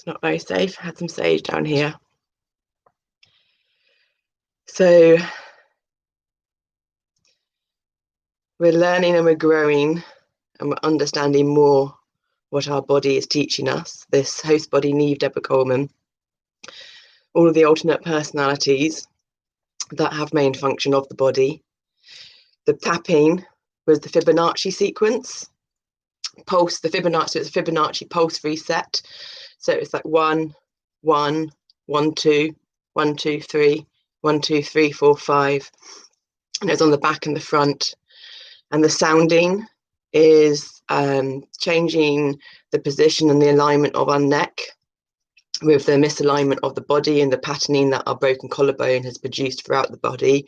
It's not very safe. I had some sage down here. So we're learning and we're growing and we're understanding more what our body is teaching us. This host body, Neve Deborah Coleman, all of the alternate personalities that have main function of the body. The tapping was the Fibonacci sequence. Pulse, the Fibonacci, so it's a Fibonacci pulse reset. So it's like 1, 1, 1, 2, 1, 2, 3, 1, 2, 3, 4, 5. And it's on the back and the front. And the sounding is changing the position and the alignment of our neck with the misalignment of the body and the patterning that our broken collarbone has produced throughout the body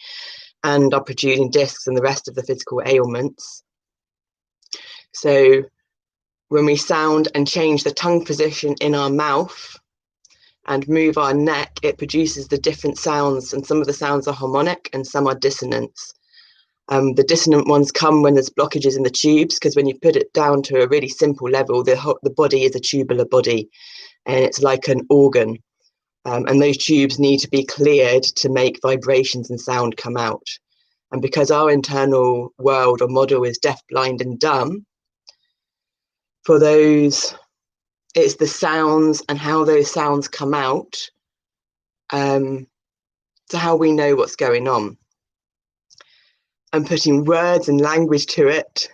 and are producing discs and the rest of the physical ailments. So when we sound and change the tongue position in our mouth and move our neck, it produces the different sounds, and some of the sounds are harmonic and some are dissonance. The dissonant ones come when there's blockages in the tubes, because when you put it down to a really simple level, the body is a tubular body and it's like an organ. And those tubes need to be cleared to make vibrations and sound come out. And because our internal world or model is deaf, blind and dumb, for those, it's the sounds and how those sounds come out to how we know what's going on. And putting words and language to it.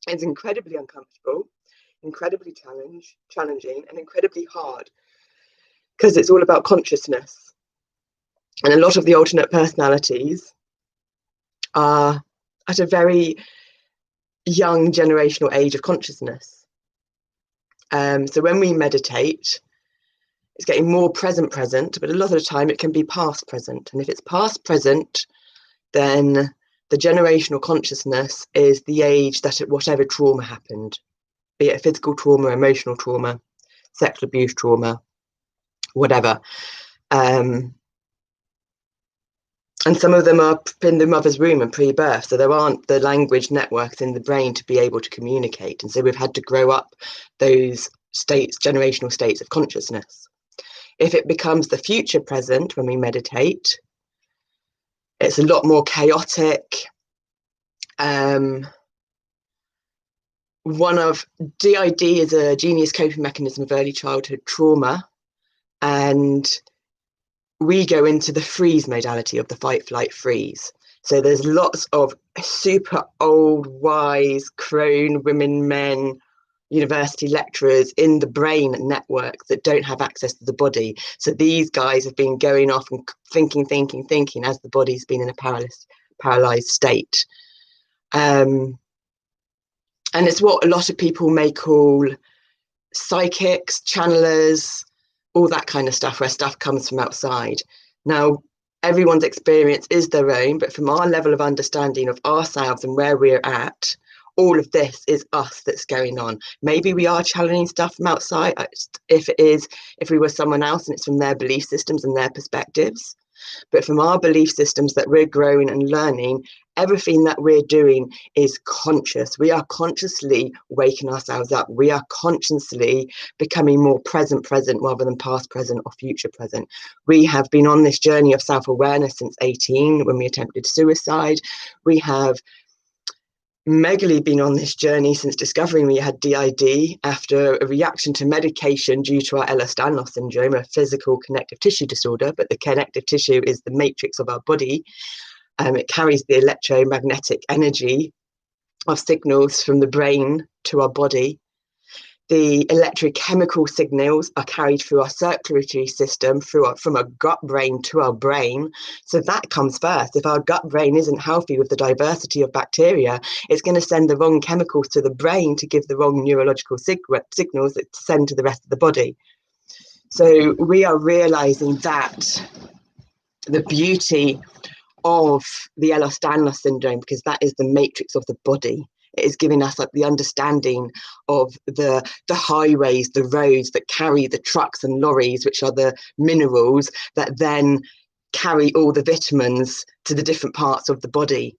It's incredibly uncomfortable, incredibly challenging, and incredibly hard, because it's all about consciousness. And a lot of the alternate personalities are at a very young generational age of consciousness. So when we meditate, it's getting more present, but a lot of the time it can be past present. And if it's past present, then the generational consciousness is the age that whatever trauma happened, be it physical trauma, emotional trauma, sexual abuse trauma, whatever. And some of them are in the mother's womb and pre-birth, so there aren't the language networks in the brain to be able to communicate. And so we've had to grow up those states, generational states of consciousness. If it becomes the future present when we meditate, it's a lot more chaotic. One of DID is a genius coping mechanism of early childhood trauma, and we go into the freeze modality of the fight, flight, freeze. So there's lots of super old, wise, crone women, men, university lecturers in the brain network that don't have access to the body. So these guys have been going off and thinking as the body's been in a paralyzed state. And it's what a lot of people may call psychics, channelers, all that kind of stuff, where stuff comes from outside. Now, everyone's experience is their own, but from our level of understanding of ourselves and where we're at, all of this is us that's going on. Maybe we are channeling stuff from outside. If we were someone else and it's from their belief systems and their perspectives. But from our belief systems that we're growing and learning, everything that we're doing is conscious. We are consciously waking ourselves up. We are consciously becoming more present rather than past present or future present. We have been on this journey of self-awareness since 18 when we attempted suicide. We have megally been on this journey since discovering we had DID after a reaction to medication due to our Ehlers-Danlos syndrome, a physical connective tissue disorder, but the connective tissue is the matrix of our body. It carries the electromagnetic energy of signals from the brain to our body. The electrochemical signals are carried through our circulatory system, from our gut brain to our brain. So that comes first. If our gut brain isn't healthy with the diversity of bacteria, it's going to send the wrong chemicals to the brain to give the wrong neurological signals that send to the rest of the body. So we are realizing that the beauty of the Ehlers-Danlos syndrome, because that is the matrix of the body. It is giving us the understanding of the highways, the roads that carry the trucks and lorries, which are the minerals that then carry all the vitamins to the different parts of the body.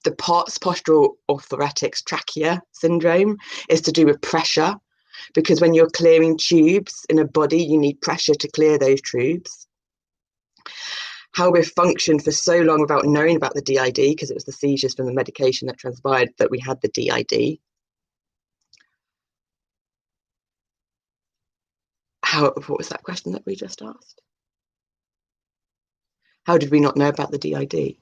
The postural arthritis trachea syndrome is to do with pressure, because when you're clearing tubes in a body, you need pressure to clear those tubes. How we've functioned for so long without knowing about the DID, because it was the seizures from the medication that transpired that we had the DID. What was that question that we just asked? How did we not know about the DID?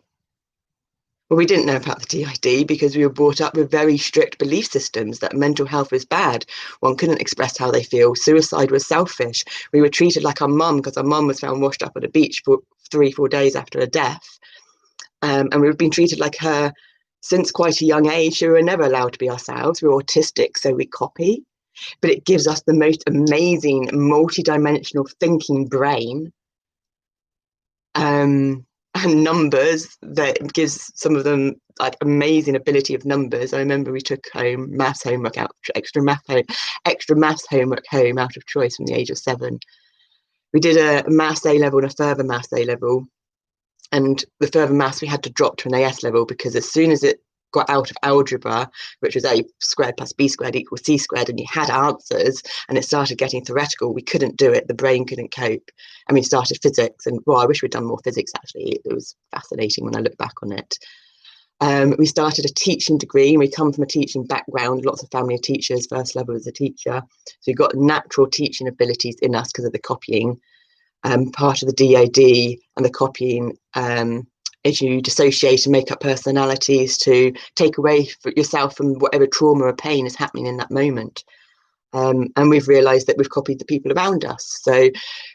Well, we didn't know about the DID because we were brought up with very strict belief systems that mental health was bad. One couldn't express how they feel. Suicide was selfish. We were treated like our mum, because our mum was found washed up at a beach for 3-4 days after her death. And we've been treated like her since quite a young age. We were never allowed to be ourselves. We're autistic, so we copy. But it gives us the most amazing, multi-dimensional thinking brain. And numbers that gives some of them amazing ability of numbers. I remember we took home maths homework out, extra maths homework home out of choice from the age of 7. We did a maths A level and a further maths A level, and the further maths we had to drop to an AS level, because as soon as it got out of algebra, which was a squared plus b squared equals c squared, and you had answers and it started getting theoretical, we couldn't do it. The brain couldn't cope. And we started physics, and I wish we'd done more physics, actually. It was fascinating when I look back on it. We started a teaching degree, and we come from a teaching background, lots of family of teachers, first level as a teacher, so we've got natural teaching abilities in us because of the copying. Part of the DID and the copying is you dissociate and make up personalities to take away yourself from whatever trauma or pain is happening in that moment. And we've realized that we've copied the people around us. So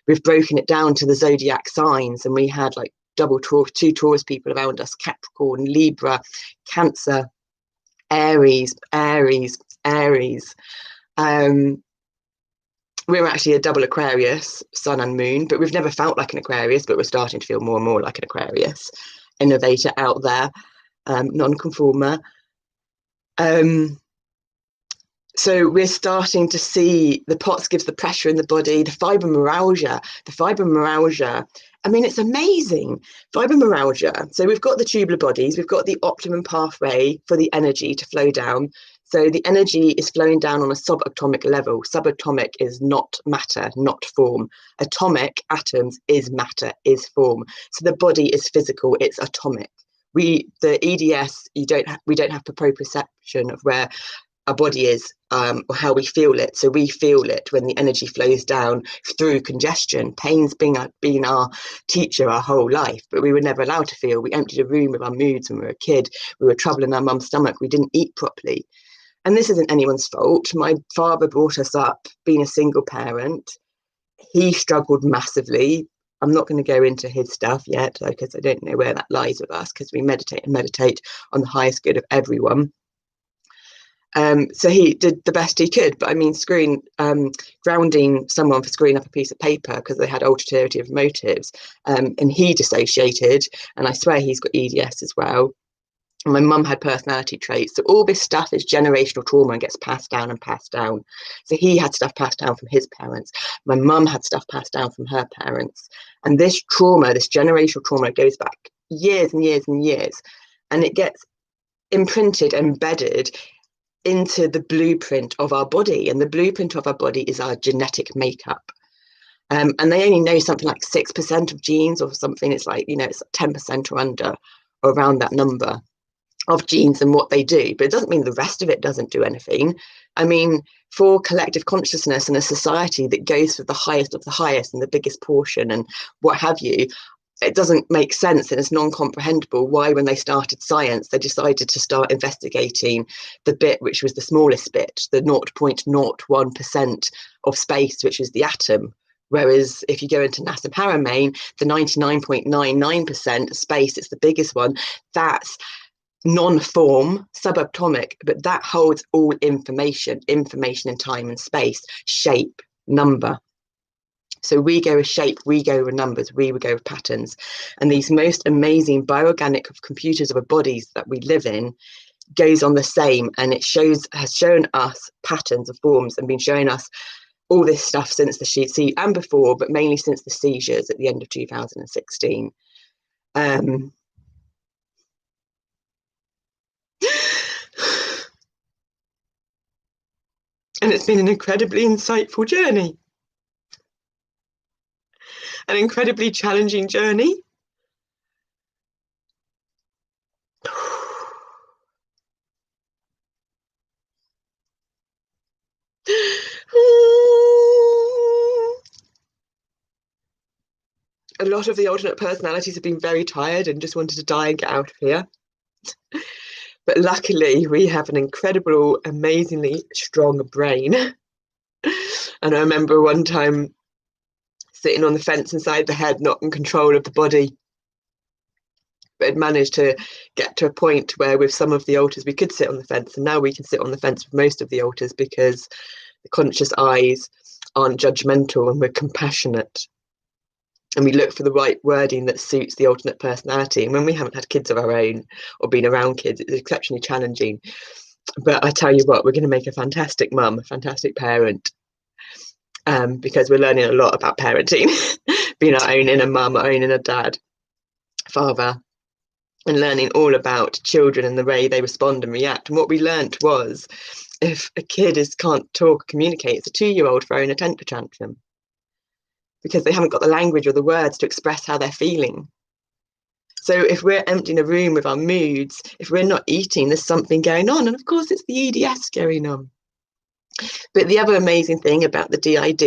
we've broken it down to the zodiac signs, and we had two Taurus people around us: Capricorn, Libra, Cancer, Aries. We're actually a double Aquarius, sun and moon, but we've never felt like an Aquarius, but we're starting to feel more and more like an Aquarius. Innovator, out there, non-conformer. So we're starting to see the POTS gives the pressure in the body, the fibromyalgia. I mean, it's amazing. Fibromyalgia. So we've got the tubular bodies, we've got the optimum pathway for the energy to flow down. So the energy is flowing down on a subatomic level. Subatomic is not matter, not form. Atomic, atoms, is matter, is form. So the body is physical, it's atomic. The EDS, we don't have proprioception of where our body is, or how we feel it. So we feel it when the energy flows down through congestion. Pain's been our teacher our whole life, but we were never allowed to feel. We emptied a room with our moods when we were a kid. We were trouble in our mum's stomach. We didn't eat properly. And this isn't anyone's fault. My father brought us up being a single parent. He struggled massively. I'm not going to go into his stuff yet, because I don't know where that lies with us, because we meditate on the highest good of everyone. So he did the best he could, but I mean, grounding someone for screwing up a piece of paper because they had ulterior motives, and he dissociated, and I swear he's got EDS as well. And my mum had personality traits. So all this stuff is generational trauma and gets passed down and passed down. So he had stuff passed down from his parents. My mum had stuff passed down from her parents. And this trauma, this generational trauma, goes back years and years and years. And it gets imprinted, embedded into the blueprint of our body. And the blueprint of our body is our genetic makeup. And they only know something like 6% of genes or something. It's like, it's 10% or under, or around that number of genes and what they do. But it doesn't mean the rest of it doesn't do anything. I mean, for collective consciousness and a society that goes for the highest of the highest and the biggest portion and what have you, it doesn't make sense, and it's non-comprehensible why, when they started science, they decided to start investigating the bit which was the smallest bit, the 0.01% of space, which is the atom. Whereas if you go into NASA Paramane, the 99.99% space, it's the biggest one, that's non-form, subatomic, but that holds all information in time and space, shape, number. So we go with shape, we go with numbers, we would go with patterns. And these most amazing bioorganic computers of our bodies that we live in goes on the same, and it has shown us patterns of forms and been showing us all this stuff since the seizure and before, but mainly since the seizures at the end of 2016. And it's been an incredibly insightful journey, an incredibly challenging journey. A lot of the alternate personalities have been very tired and just wanted to die and get out of here. But luckily, we have an incredible, amazingly strong brain. And I remember one time sitting on the fence inside the head, not in control of the body, but had managed to get to a point where with some of the alters we could sit on the fence, and now we can sit on the fence with most of the alters because the conscious eyes aren't judgmental and we're compassionate, and we look for the right wording that suits the alternate personality. And when we haven't had kids of our own or been around kids, it's exceptionally challenging. But I tell you what, we're going to make a fantastic mum, a fantastic parent, because we're learning a lot about parenting, being our own inner mum, our own inner dad, father, and learning all about children and the way they respond and react. And what we learnt was, if a kid can't talk or communicate, it's a 2-year-old throwing a temper tantrum because they haven't got the language or the words to express how they're feeling. So if we're emptying a room with our moods, if we're not eating, there's something going on. And of course, it's the EDS going on. But the other amazing thing about the DID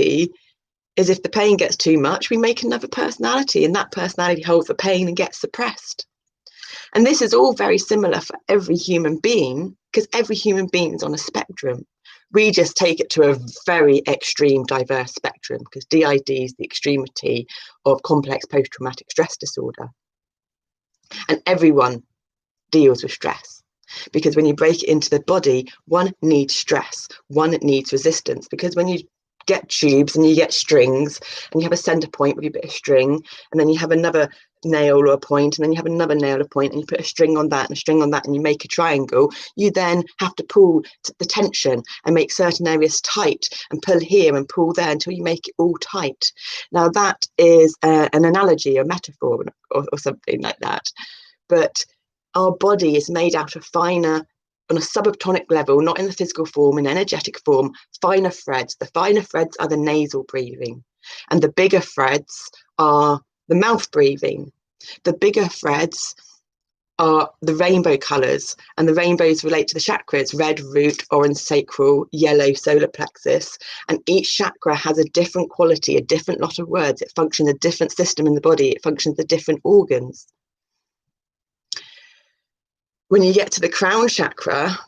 is if the pain gets too much, we make another personality, and that personality holds the pain and gets suppressed. And this is all very similar for every human being, because every human being is on a spectrum. We just take it to a very extreme, diverse spectrum, because DID is the extremity of complex post-traumatic stress disorder. And everyone deals with stress, because when you break it into the body, one needs stress, one needs resistance, because when you get tubes and you get strings and you have a center point with a bit of string, and then you have another nail or a point, and then you have another nail or point, and you put a string on that and a string on that, and you make a triangle, you then have to pull the tension and make certain areas tight and pull here and pull there until you make it all tight. Now that is an analogy, a metaphor, or something like that. But our body is made out of finer, on a subatomic level, not in the physical form, in energetic form, finer threads. The finer threads are the nasal breathing, and the bigger threads are the mouth breathing. The bigger threads are the rainbow colours, and the rainbows relate to the chakras: red root, orange sacral, yellow solar plexus, and each chakra has a different quality, a different lot of words. It functions a different system in the body, it functions the different organs. When you get to the crown chakra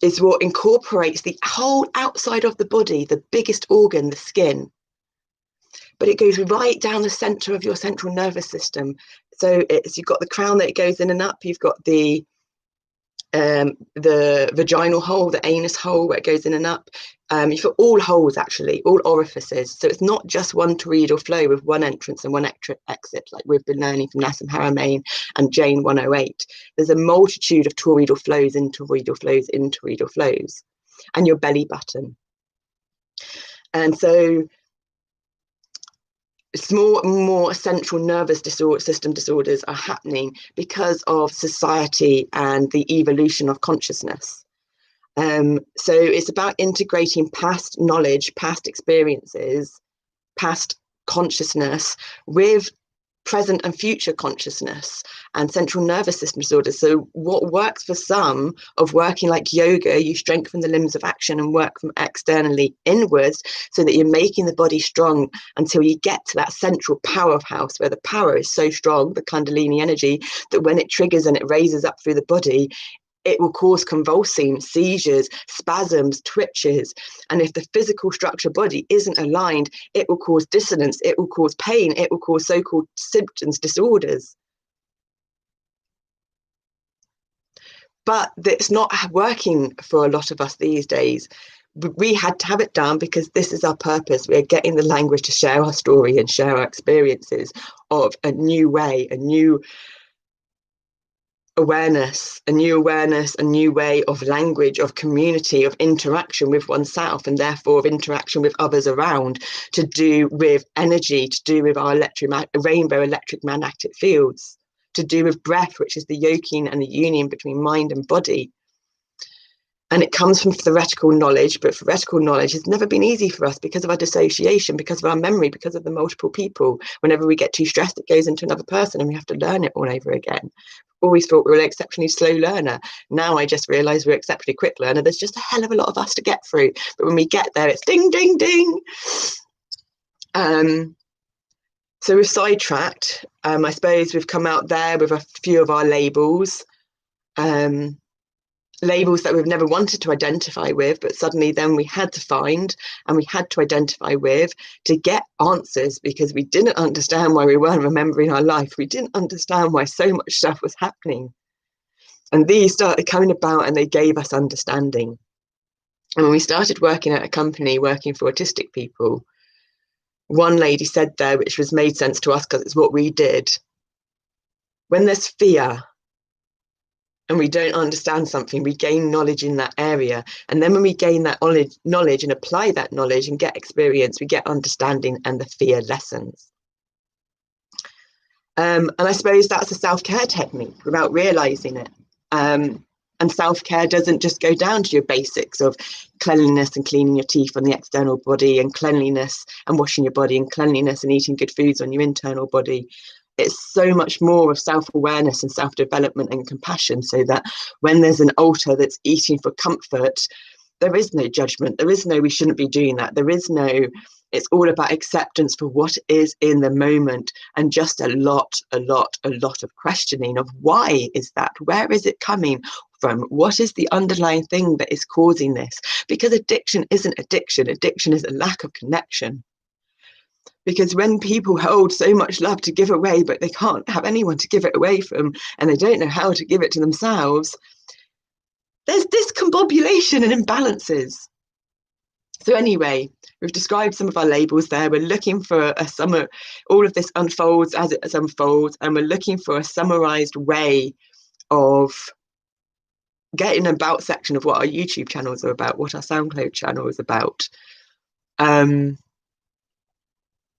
is what incorporates the whole outside of the body, the biggest organ, the skin. But it goes right down the center of your central nervous system. So you've got the crown that it goes in and up. You've got the vaginal hole, the anus hole where it goes in and up. You've got all holes, actually, all orifices. So it's not just one toroidal flow with one entrance and one exit, like we've been learning from Nassim Haramein and Jane 108. There's a multitude of toroidal flows in toroidal flows in toroidal flows, and your belly button. And so more central nervous system disorders are happening because of society and the evolution of consciousness. So it's about integrating past knowledge, past experiences, past consciousness with present and future consciousness and central nervous system disorders. So what works for some of working like yoga, you strengthen the limbs of action and work from externally inwards so that you're making the body strong until you get to that central powerhouse where the power is so strong, the Kundalini energy, that when it triggers and it raises up through the body, it will cause convulsing, seizures, spasms, twitches. And if the physical structure body isn't aligned, it will cause dissonance, it will cause pain, it will cause so-called symptoms, disorders. But it's not working for a lot of us these days. We had to have it done because this is our purpose. We're getting the language to share our story and share our experiences of a new way, a new awareness, a new way of language, of community, of interaction with oneself, and therefore of interaction with others around, to do with energy, to do with our rainbow electric magnetic fields, to do with breath, which is the yoking and the union between mind and body. And it comes from theoretical knowledge, but theoretical knowledge has never been easy for us because of our dissociation, because of our memory, because of the multiple people. Whenever we get too stressed, it goes into another person and we have to learn it all over again. Always thought we were an exceptionally slow learner. Now I just realise we're exceptionally quick learner. There's just a hell of a lot of us to get through. But when we get there, it's ding, ding, ding. So we've sidetracked. I suppose we've come out there with a few of our labels. Labels that we've never wanted to identify with, but suddenly then we had to find and we had to identify with to get answers, because we didn't understand why we weren't remembering our life. We didn't understand why so much stuff was happening. And these started coming about and they gave us understanding. And when we started working at a company working for autistic people, one lady said there, which was made sense to us because it's what we did: when there's fear and we don't understand something, we gain knowledge in that area. And then when we gain that knowledge and apply that knowledge and get experience, we get understanding and the fear lessens. And I suppose that's a self-care technique without realizing it. And self-care doesn't just go down to your basics of cleanliness and cleaning your teeth on the external body, and cleanliness and washing your body, and cleanliness and eating good foods on your internal body. It's so much more of self-awareness and self-development and compassion, so that when there's an altar that's eating for comfort, there is no judgment. There is no, we shouldn't be doing that. There is no, it's all about acceptance for what is in the moment, and just a lot of questioning of why is that? Where is it coming from? What is the underlying thing that is causing this? Because addiction isn't addiction. Addiction is a lack of connection. Because when people hold so much love to give away, but they can't have anyone to give it away from, and they don't know how to give it to themselves, there's discombobulation and imbalances. So anyway, we've described some of our labels there. We're looking for a summer, all of this unfolds as it unfolds, and we're looking for a summarized way of getting an about section of what our YouTube channels are about, what our SoundCloud channel is about.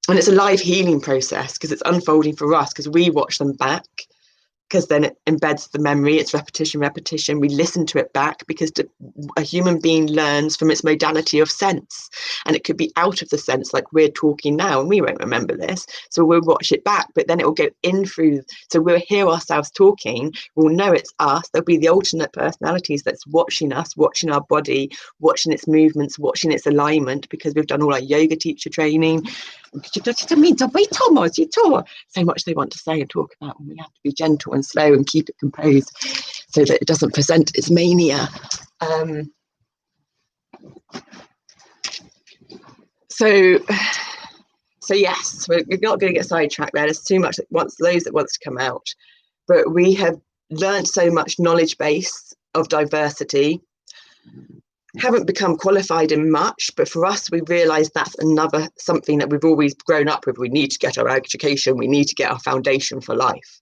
And it's a live healing process because it's unfolding for us, because we watch them back, because then it embeds the memory. It's repetition. We listen to it back because a human being learns from its modality of sense, and it could be out of the sense, like we're talking now, and we won't remember this, so we'll watch it back, but then it will go in through, so we'll hear ourselves talking, we'll know it's us. There'll be the alternate personalities that's watching us, watching our body, watching its movements, watching its alignment, because we've done all our yoga teacher training. So much they want to say and talk about, and we have to be gentle and slow and keep it composed so that it doesn't present its mania. So yes, we're not going to get sidetracked there. There's too much that wants to come out, but we have learned so much knowledge base of diversity. Haven't become qualified in much, but for us, we realised that's another something that we've always grown up with. We need to get our education. We need to get our foundation for life.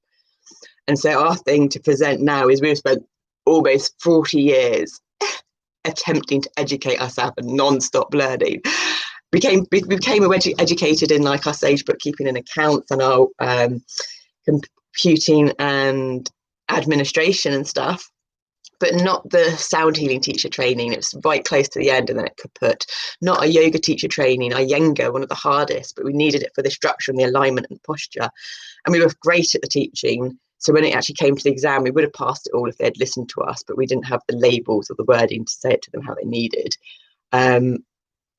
And so our thing to present now is we've spent almost 40 years attempting to educate ourselves and non-stop learning. We became educated in like our sage bookkeeping and accounts and our computing and administration and stuff, but not the sound healing teacher training. It was right close to the end, and then it kaput. Not a yoga teacher training, Iyengar, one of the hardest, but we needed it for the structure and the alignment and posture. And we were great at the teaching. So when it actually came to the exam, we would have passed it all if they'd listened to us, but we didn't have the labels or the wording to say it to them how they needed. And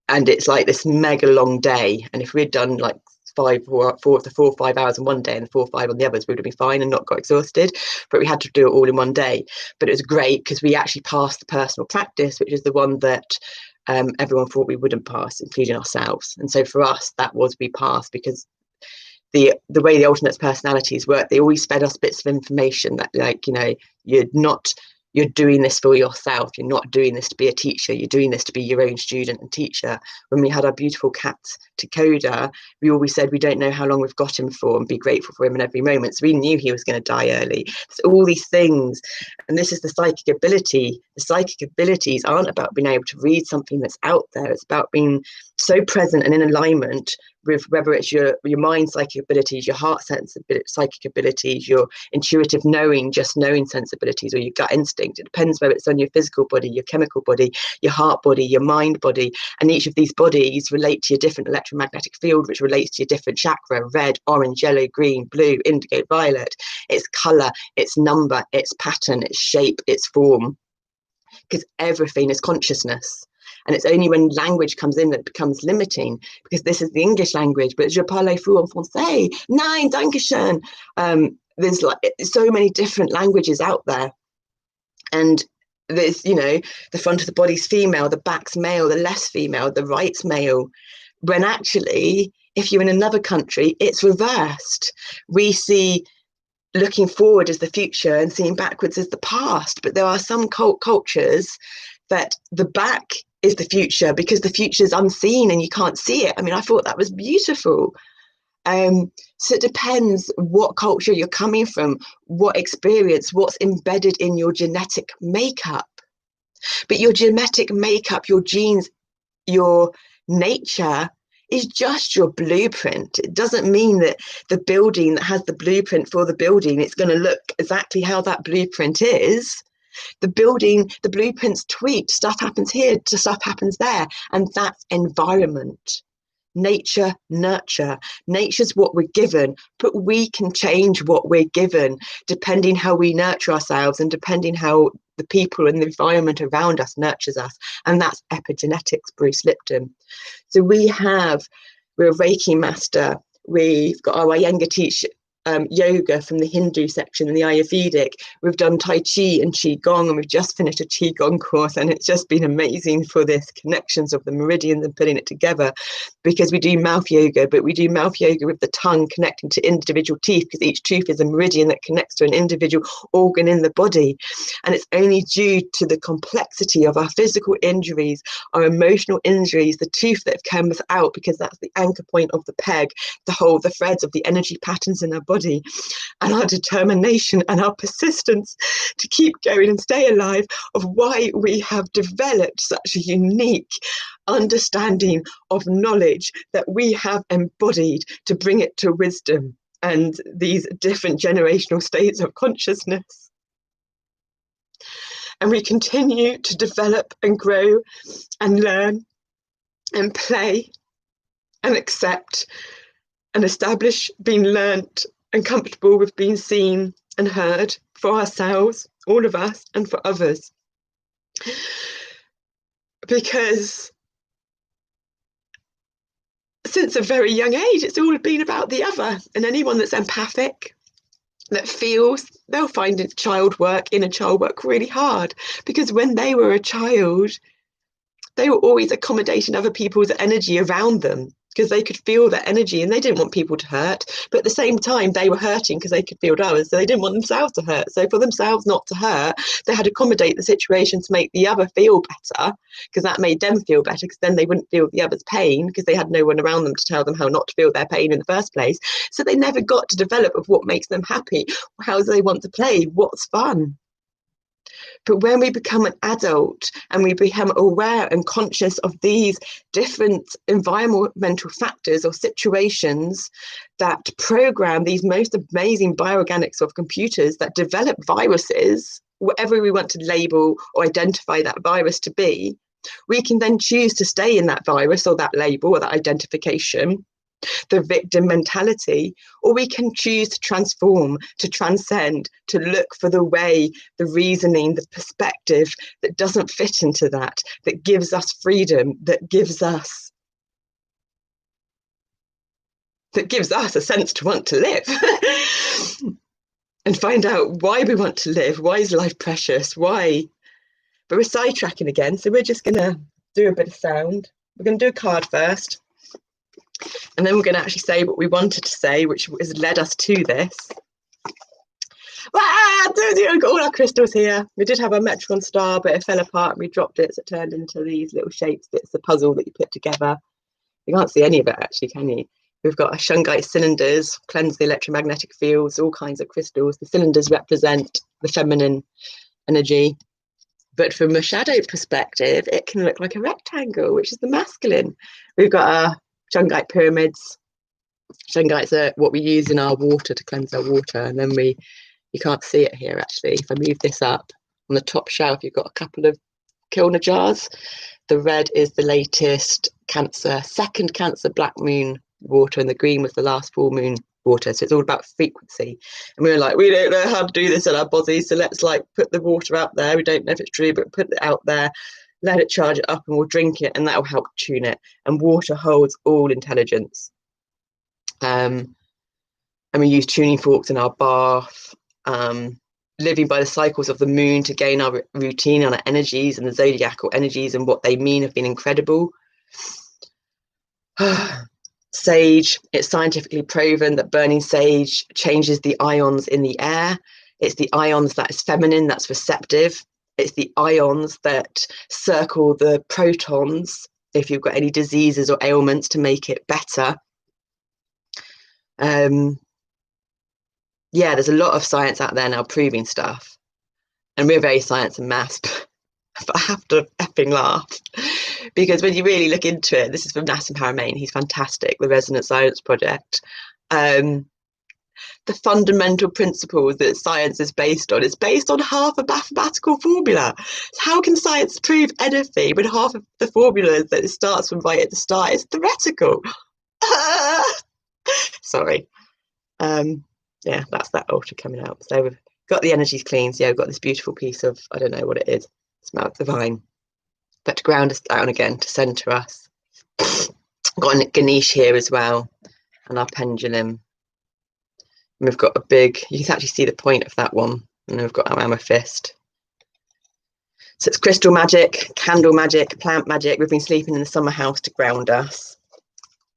it's like this mega long day. And if we'd done like 4 of the 4 or 5 hours in one day and 4 or 5 on the others, we would have been fine and not got exhausted. But we had to do it all in one day. But it was great because we actually passed the personal practice, which is the one that everyone thought we wouldn't pass, including ourselves. And so for us, that was we passed, because the way the alternate personalities work, they always fed us bits of information that, like, you know, you're doing this for yourself. You're not doing this to be a teacher. You're doing this to be your own student and teacher. When we had our beautiful cat Dakota, we always said we don't know how long we've got him for, and be grateful for him in every moment. So we knew he was going to die early. So all these things, and this is the psychic ability. The psychic abilities aren't about being able to read something that's out there. It's about being so present and in alignment with whether it's your mind psychic abilities, your heart psychic abilities, your intuitive knowing, just knowing sensibilities, or your gut instinct. It depends whether it's on your physical body, your chemical body, your heart body, your mind body, and each of these bodies relate to your different electromagnetic field, which relates to your different chakra: red, orange, yellow, green, blue, indigo, violet. Its color, its number, its pattern, its shape, its form, because everything is consciousness. And it's only when language comes in that it becomes limiting, because this is the English language, but je parle fou en français. Nein, dankeschön. There's like so many different languages out there. And there's, you know, the front of the body's female, the back's male, the less female, the right's male. When actually, if you're in another country, it's reversed. We see looking forward as the future and seeing backwards as the past. But there are some cultures that the back is the future, because the future is unseen and you can't see it. I mean, I thought that was beautiful. So it depends what culture you're coming from, what experience, what's embedded in your genetic makeup. But your genetic makeup, your genes, your nature is just your blueprint. It doesn't mean that the building that has the blueprint for the building, it's going to look exactly how that blueprint is. The building, the blueprints tweak, stuff happens here, stuff happens there, and that's environment. Nature, nurture. Nature's what we're given, but we can change what we're given depending how we nurture ourselves and depending how the people and the environment around us nurtures us. And that's epigenetics, Bruce Lipton. So we're a Reiki master. We've got our Iyengar yoga from the Hindu section and the Ayurvedic. We've done Tai Chi and Qigong, and we've just finished a Qigong course, and it's just been amazing for this connections of the meridians and putting it together, because we do mouth yoga, but we do mouth yoga with the tongue connecting to individual teeth, because each tooth is a meridian that connects to an individual organ in the body. And it's only due to the complexity of our physical injuries, our emotional injuries, the tooth that comes out, because that's the anchor point of the peg, the threads of the energy patterns in our body, and our determination and our persistence to keep going and stay alive, of why we have developed such a unique understanding of knowledge that we have embodied to bring it to wisdom and these different generational states of consciousness. And we continue to develop and grow and learn and play and accept and establish being learnt and comfortable with being seen and heard for ourselves, all of us, and for others. Because since a very young age, it's all been about the other. And anyone that's empathic, that feels, they'll find inner child work really hard, because when they were a child, they were always accommodating other people's energy around them, because they could feel that energy and they didn't want people to hurt. But at the same time, they were hurting because they could feel others, so they didn't want themselves to hurt. So for themselves not to hurt, they had to accommodate the situation to make the other feel better, because that made them feel better, because then they wouldn't feel the other's pain, because they had no one around them to tell them how not to feel their pain in the first place. So they never got to develop of what makes them happy, how do they want to play, what's fun. But when we become an adult and we become aware and conscious of these different environmental factors or situations that program these most amazing bioorganics of computers that develop viruses, whatever we want to label or identify that virus to be, we can then choose to stay in that virus or that label or that identification, the victim mentality, or we can choose to transform, to transcend, to look for the way, the reasoning, the perspective that doesn't fit into that gives us freedom, that gives us a sense to want to live. And find out why we want to live. Why is life precious? Why? But we're sidetracking again, so we're just going to do a bit of sound. We're going to do a card first. And then we're going to actually say what we wanted to say, which has led us to this. We've got all our crystals here. We did have a Metron star, but it fell apart and we dropped it, so it turned into these little shapes. It's a puzzle that you put together. You can't see any of it actually, can you? We've got our shungite cylinders, cleanse the electromagnetic fields, all kinds of crystals. The cylinders represent the feminine energy. But from a shadow perspective, it can look like a rectangle, which is the masculine. We've got our shungite pyramids. Shungites are what we use in our water to cleanse our water. And then you can't see it here actually. If I move this up, on the top shelf, you've got a couple of Kilner jars. The red is the latest second Cancer Black Moon water, and the green was the last full moon water. So it's all about frequency. And we were like, we don't know how to do this in our body, so let's put the water out there. We don't know if it's true, but put it out there, let it charge it up, and we'll drink it, and that will help tune it. And water holds all intelligence. And we use tuning forks in our bath, living by the cycles of the moon to gain our routine on our energies, and the zodiacal energies and what they mean have been incredible. Sage, it's scientifically proven that burning sage changes the ions in the air. It's the ions that is feminine, that's receptive. It's the ions that circle the protons if you've got any diseases or ailments to make it better. Yeah, there's a lot of science out there now proving stuff. And we're very science and maths, but I have to effing laugh. Because when you really look into it, this is from Nassim Haramein, he's fantastic, the Resonant Science Project. The fundamental principles that science is based on, it's based on half a mathematical formula. So how can science prove anything when half of the formulas that it starts from right at the start is theoretical? Sorry. Yeah, that's that ultra coming out. So we've got the energies clean. So yeah, we've got this beautiful piece of, I don't know what it is. It smells divine. But to ground us down again, to centre us. Got a Ganesh here as well, and our pendulum. And we've got a big, you can actually see the point of that one. And then we've got our amethyst. So it's crystal magic, candle magic, plant magic. We've been sleeping in the summer house to ground us.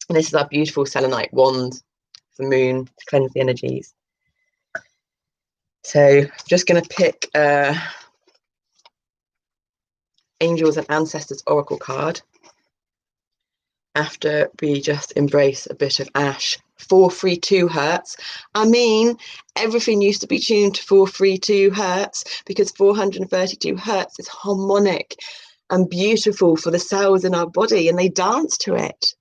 And this is our beautiful selenite wand, the moon, to cleanse the energies. So I'm just going to pick Angels and Ancestors Oracle card. After we just embrace a bit of ash. 432 hertz. I mean, everything used to be tuned to 432 hertz because 432 hertz is harmonic and beautiful for the cells in our body, and they dance to it.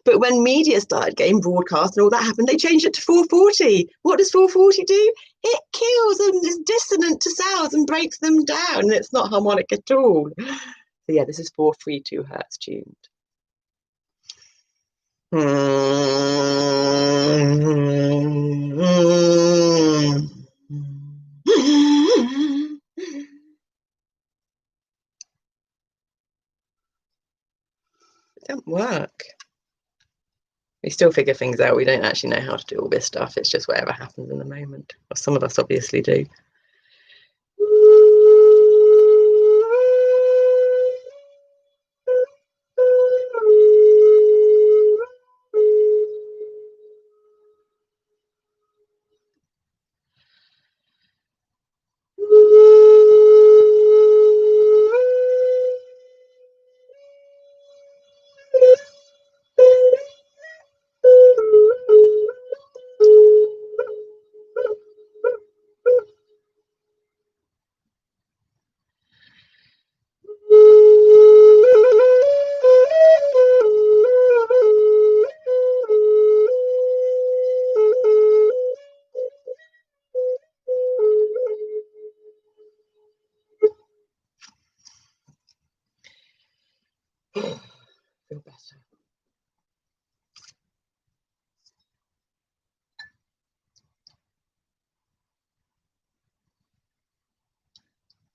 But when media started getting broadcast and all that happened, they changed it to 440. What does 440 do? It kills and is dissonant to cells and breaks them down, and it's not harmonic at all. So yeah, this is 432 hertz tuned. That don't work. We still figure things out. We don't actually know how to do all this stuff. It's just whatever happens in the moment. Well, some of us obviously do. Feel better.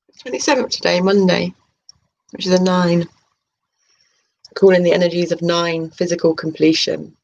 It's 27th today, Monday, which is a 9. Calling the energies of 9, physical completion.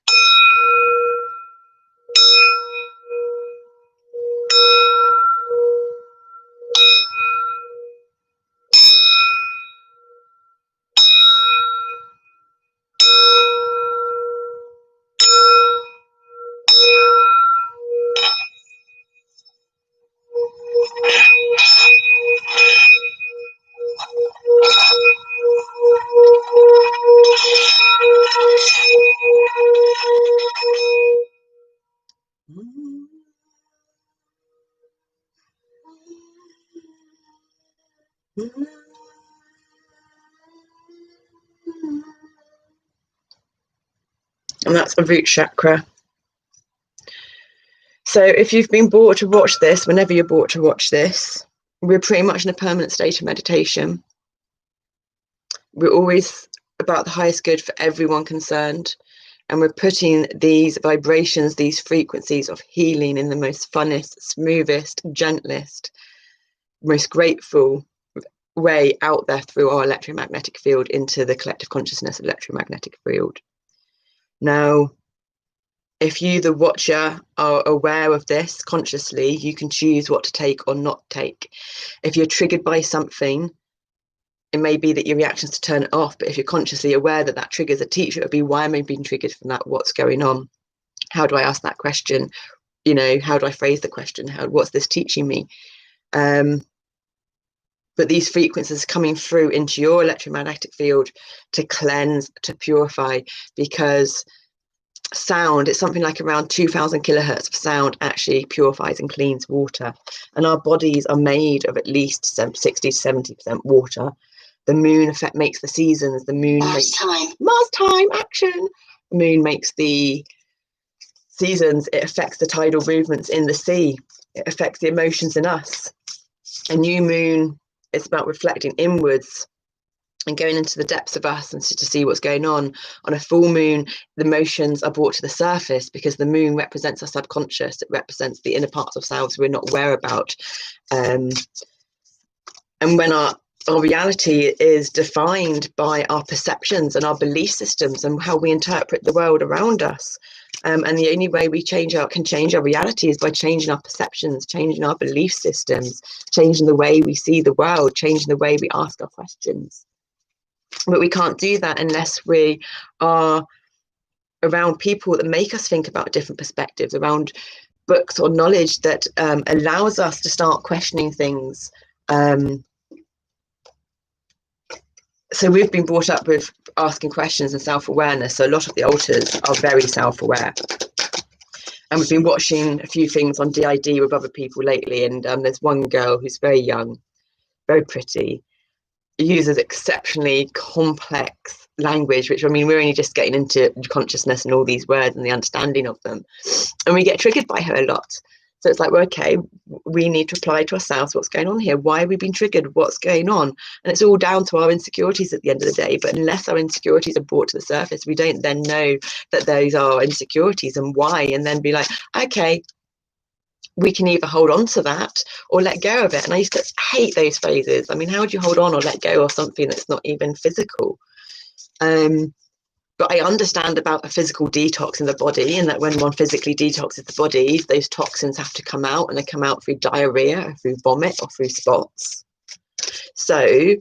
And that's a root chakra. So if you've been brought to watch this, whenever you're brought to watch this, we're pretty much in a permanent state of meditation. We're always about the highest good for everyone concerned. And we're putting these vibrations, these frequencies of healing in the most funnest, smoothest, gentlest, most grateful way out there through our electromagnetic field into the collective consciousness of electromagnetic field. Now, if you, the watcher, are aware of this consciously, you can choose what to take or not take. If you're triggered by something, it may be that your reaction is to turn it off, but if you're consciously aware that that triggers a teacher, it would be, why am I being triggered from that? What's going on? How do I ask that question? You know, how do I phrase the question? What's this teaching me? But these frequencies coming through into your electromagnetic field to cleanse, to purify, because sound, it's something like around 2000 kilohertz of sound actually purifies and cleans water. And our bodies are made of at least 60 to 70% water. The moon effect makes the seasons. The moon makes Mars time action. The moon makes the seasons. It affects the tidal movements in the sea. It affects the emotions in us. A new moon, it's about reflecting inwards and going into the depths of us and to see what's going on. On a full moon, the emotions are brought to the surface because the moon represents our subconscious. It represents the inner parts of ourselves we're not aware about. And when our our reality is defined by our perceptions and our belief systems and how we interpret the world around us. And the only way we can change our reality is by changing our perceptions, changing our belief systems, changing the way we see the world, changing the way we ask our questions. But we can't do that unless we are around people that make us think about different perspectives, around books or knowledge that allows us to start questioning things. So we've been brought up with asking questions and self-awareness. So a lot of the alters are very self-aware. And we've been watching a few things on DID with other people lately. And there's one girl who's very young, very pretty, uses exceptionally complex language, which, I mean, we're only just getting into consciousness and all these words and the understanding of them. And we get triggered by her a lot. So it's like, well, okay, we need to apply to ourselves what's going on here. Why have we been triggered? What's going on? And it's all down to our insecurities at the end of the day. But unless our insecurities are brought to the surface, we don't then know that those are insecurities and why, and then be like, okay, we can either hold on to that or let go of it. And I used to hate those phrases. I mean, how would you hold on or let go of something that's not even physical? But I understand about a physical detox in the body, and that when one physically detoxes the body, those toxins have to come out, and they come out through diarrhea, or through vomit, or through spots. So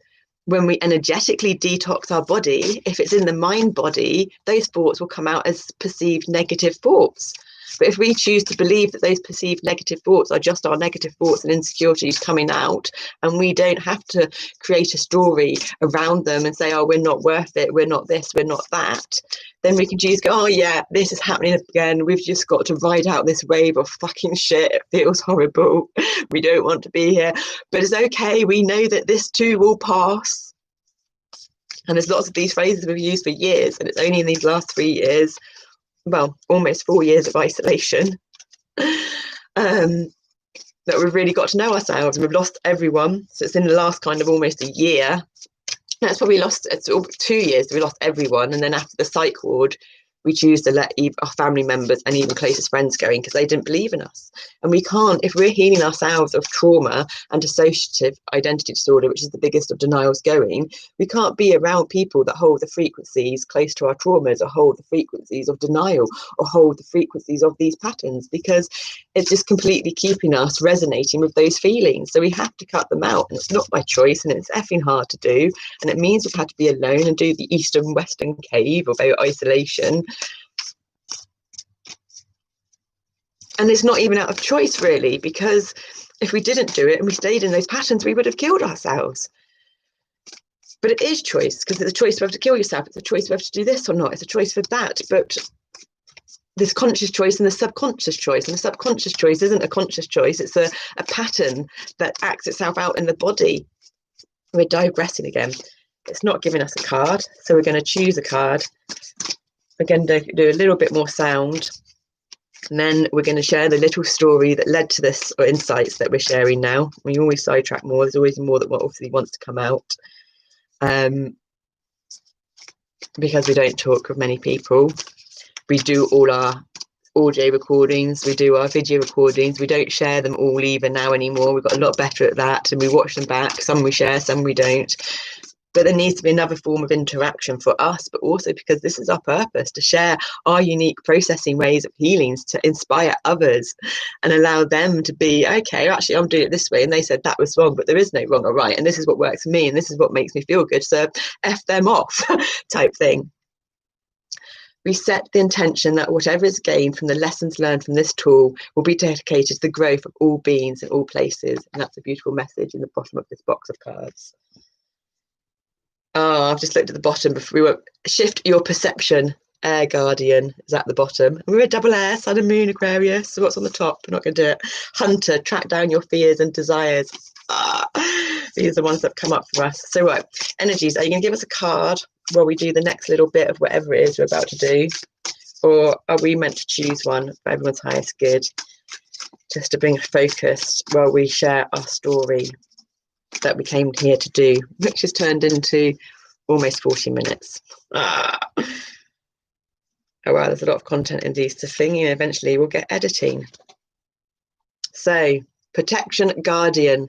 when we energetically detox our body, if it's in the mind body, those thoughts will come out as perceived negative thoughts. But if we choose to believe that those perceived negative thoughts are just our negative thoughts and insecurities coming out, and we don't have to create a story around them and say, oh, we're not worth it, we're not this, we're not that, then we can choose go, oh yeah, this is happening again. We've just got to ride out this wave of fucking shit. It feels horrible. We don't want to be here. But it's okay. We know that this too will pass. And there's lots of these phrases we've used for years, and it's only in these last 3 years, well, almost 4 years of isolation, that we've really got to know ourselves, and we've lost everyone. So it's in the last kind of almost a year. That's probably lost, it's 2 years, we lost everyone. And then after the psych ward, we choose to let our family members and even closest friends go in because they didn't believe in us. And we can't, if we're healing ourselves of trauma and dissociative identity disorder, which is the biggest of denials going, we can't be around people that hold the frequencies close to our traumas, or hold the frequencies of denial, or hold the frequencies of these patterns, because it's just completely keeping us resonating with those feelings. So we have to cut them out, and it's not by choice, and it's effing hard to do. And it means we've had to be alone and do the Eastern Western cave about isolation. And it's not even out of choice, really, because if we didn't do it and we stayed in those patterns, we would have killed ourselves. But it is choice, because it's a choice whether to kill yourself. It's a choice whether to do this or not. It's a choice for that. But this conscious choice and the subconscious choice, and the subconscious choice isn't a conscious choice. It's a pattern that acts itself out in the body. We're digressing again. It's not giving us a card, so we're going to choose a card. We're going to do a little bit more sound, and then we're going to share the little story that led to this, or insights that we're sharing now. We always sidetrack more. There's always more that obviously wants to come out, because we don't talk with many people. We do all our audio recordings, we do our video recordings, we don't share them all even now anymore. We've got a lot better at that, and we watch them back. Some we share, some we don't. But there needs to be another form of interaction for us, but also because this is our purpose, to share our unique processing ways of healings, to inspire others and allow them to be, okay, actually I'm doing it this way, and they said that was wrong, but there is no wrong or right, and this is what works for me, and this is what makes me feel good, so F them off type thing. We set the intention that whatever is gained from the lessons learned from this tool will be dedicated to the growth of all beings in all places. And that's a beautiful message in the bottom of this box of cards. Oh, I've just looked at the bottom before we were. Shift your perception. Air Guardian is at the bottom. And we're a double air, Sun and Moon, Aquarius. So what's on the top? We're not going to do it. Hunter, track down your fears and desires. These are the ones that come up for us. So what? Energies, are you going to give us a card while we do the next little bit of whatever it is we're about to do? Or are we meant to choose one for everyone's highest good? Just to bring a focus while we share our story that we came here to do, which has turned into almost 40 minutes. Oh wow, there's a lot of content in these to thing, and eventually we'll get editing. So, protection guardian.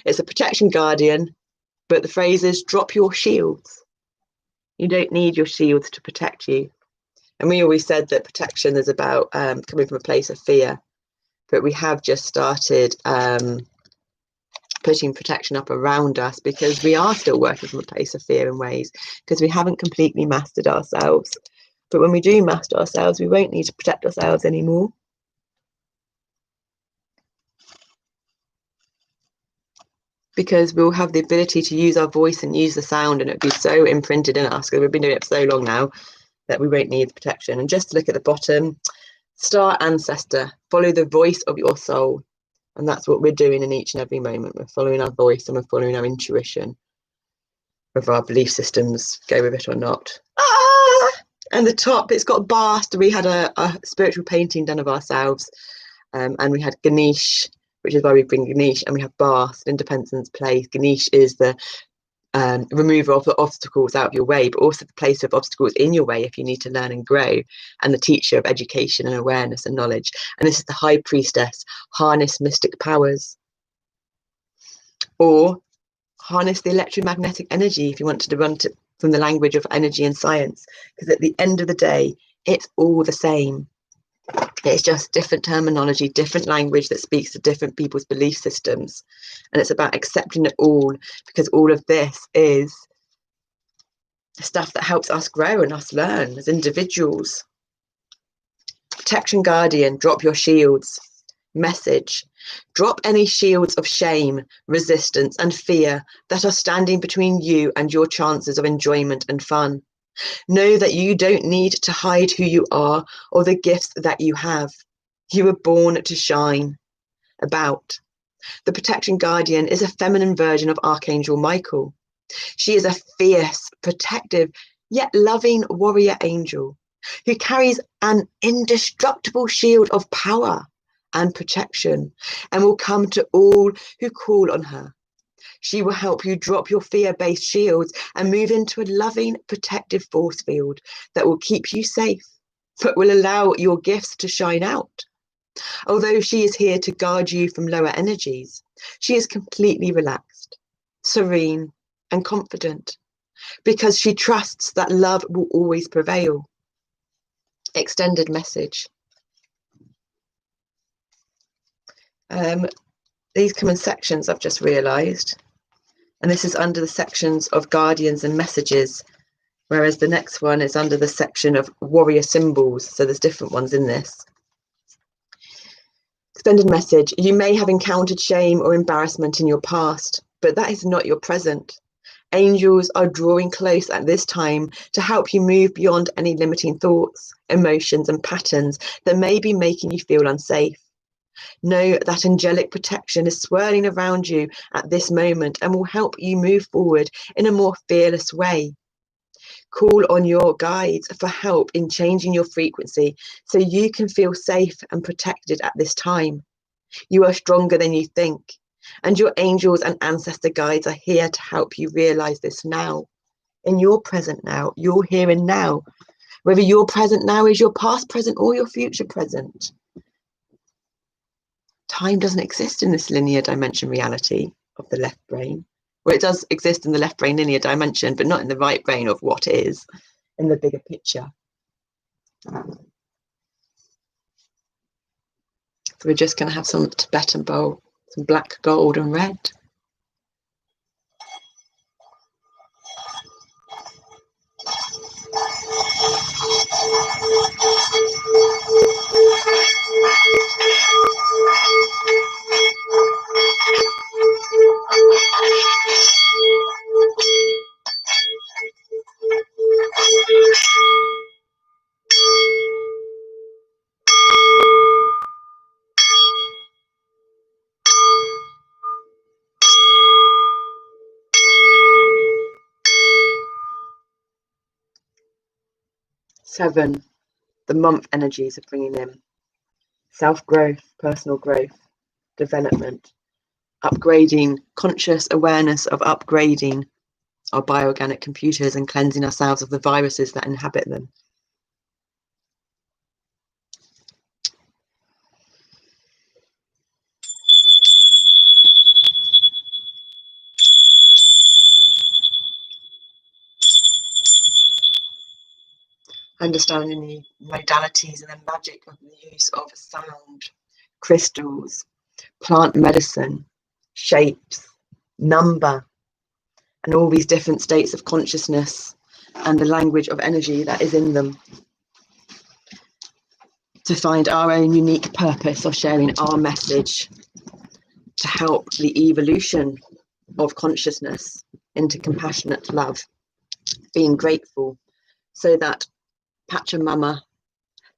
It's a protection guardian But the phrase is drop your shields. You don't need your shields to protect you. And we always said that protection is about coming from a place of fear. But we have just started putting protection up around us, because we are still working from a place of fear in ways, because we haven't completely mastered ourselves. But when we do master ourselves, we won't need to protect ourselves anymore. Because we'll have the ability to use our voice and use the sound, and it'll be so imprinted in us, because we've been doing it for so long now, that we won't need protection. And just to look at the bottom, star ancestor, follow the voice of your soul. And that's what we're doing in each and every moment. We're following our voice and we're following our intuition, whether our belief systems go with it or not. And the top, it's got Bast. We had a spiritual painting done of ourselves, and we had Ganesh, which is why we bring Ganesh, and we have Bast, Independence Place. Ganesh is the remover of the obstacles out of your way, but also the place of obstacles in your way if you need to learn and grow, and the teacher of education and awareness and knowledge. And this is the high priestess, harness mystic powers, or harness the electromagnetic energy if you want to run from the language of energy and science, because at the end of the day, it's all the same. It's just different terminology, different language that speaks to different people's belief systems. And it's about accepting it all, because all of this is stuff that helps us grow and us learn as individuals. Protection Guardian, drop your shields. Message: drop any shields of shame, resistance, and fear that are standing between you and your chances of enjoyment and fun. Know that you don't need to hide who you are or the gifts that you have. You were born to shine. About. The Protection Guardian is a feminine version of Archangel Michael. She is a fierce, protective, yet loving warrior angel who carries an indestructible shield of power and protection, and will come to all who call on her. She will help you drop your fear-based shields and move into a loving, protective force field that will keep you safe, but will allow your gifts to shine out. Although she is here to guard you from lower energies, she is completely relaxed, serene, and confident, because she trusts that love will always prevail. Extended message. These come in sections, I've just realised. And this is under the sections of guardians and messages, whereas the next one is under the section of warrior symbols. So there's different ones in this. Extended message. You may have encountered shame or embarrassment in your past, but that is not your present. Angels are drawing close at this time to help you move beyond any limiting thoughts, emotions, and patterns that may be making you feel unsafe. Know that angelic protection is swirling around you at this moment and will help you move forward in a more fearless way. Call on your guides for help in changing your frequency so you can feel safe and protected at this time. You are stronger than you think, and your angels and ancestor guides are here to help you realize this now, in your present now, your here and now, whether your present now is your past present or your future present. Time doesn't exist in this linear dimension reality of the left brain. Well, it does exist in the left brain linear dimension, but not in the right brain of what is, in the bigger picture. So we're just going to have some Tibetan bowl, some black, gold, and red. Seven, the month energies are bringing in self-growth, personal growth, development, upgrading, conscious awareness of upgrading our bioorganic computers and cleansing ourselves of the viruses that inhabit them. understanding the modalities and the magic of the use of sound, crystals, plant medicine, shapes, number, and all these different states of consciousness and the language of energy that is in them, to find our own unique purpose of sharing our message to help the evolution of consciousness into compassionate love, being grateful, so that Pachamama,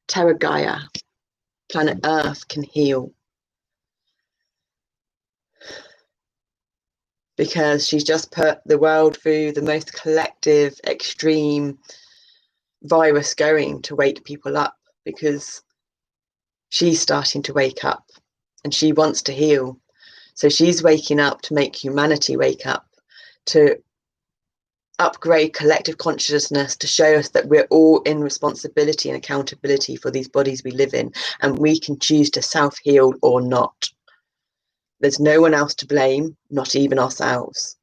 Terra Gaia, planet Earth can heal. Because she's just put the world through the most collective, extreme virus going to wake people up, because she's starting to wake up and she wants to heal. So she's waking up to make humanity wake up, to upgrade collective consciousness, to show us that we're all in responsibility and accountability for these bodies we live in, and we can choose to self-heal or not. There's no one else to blame, not even ourselves.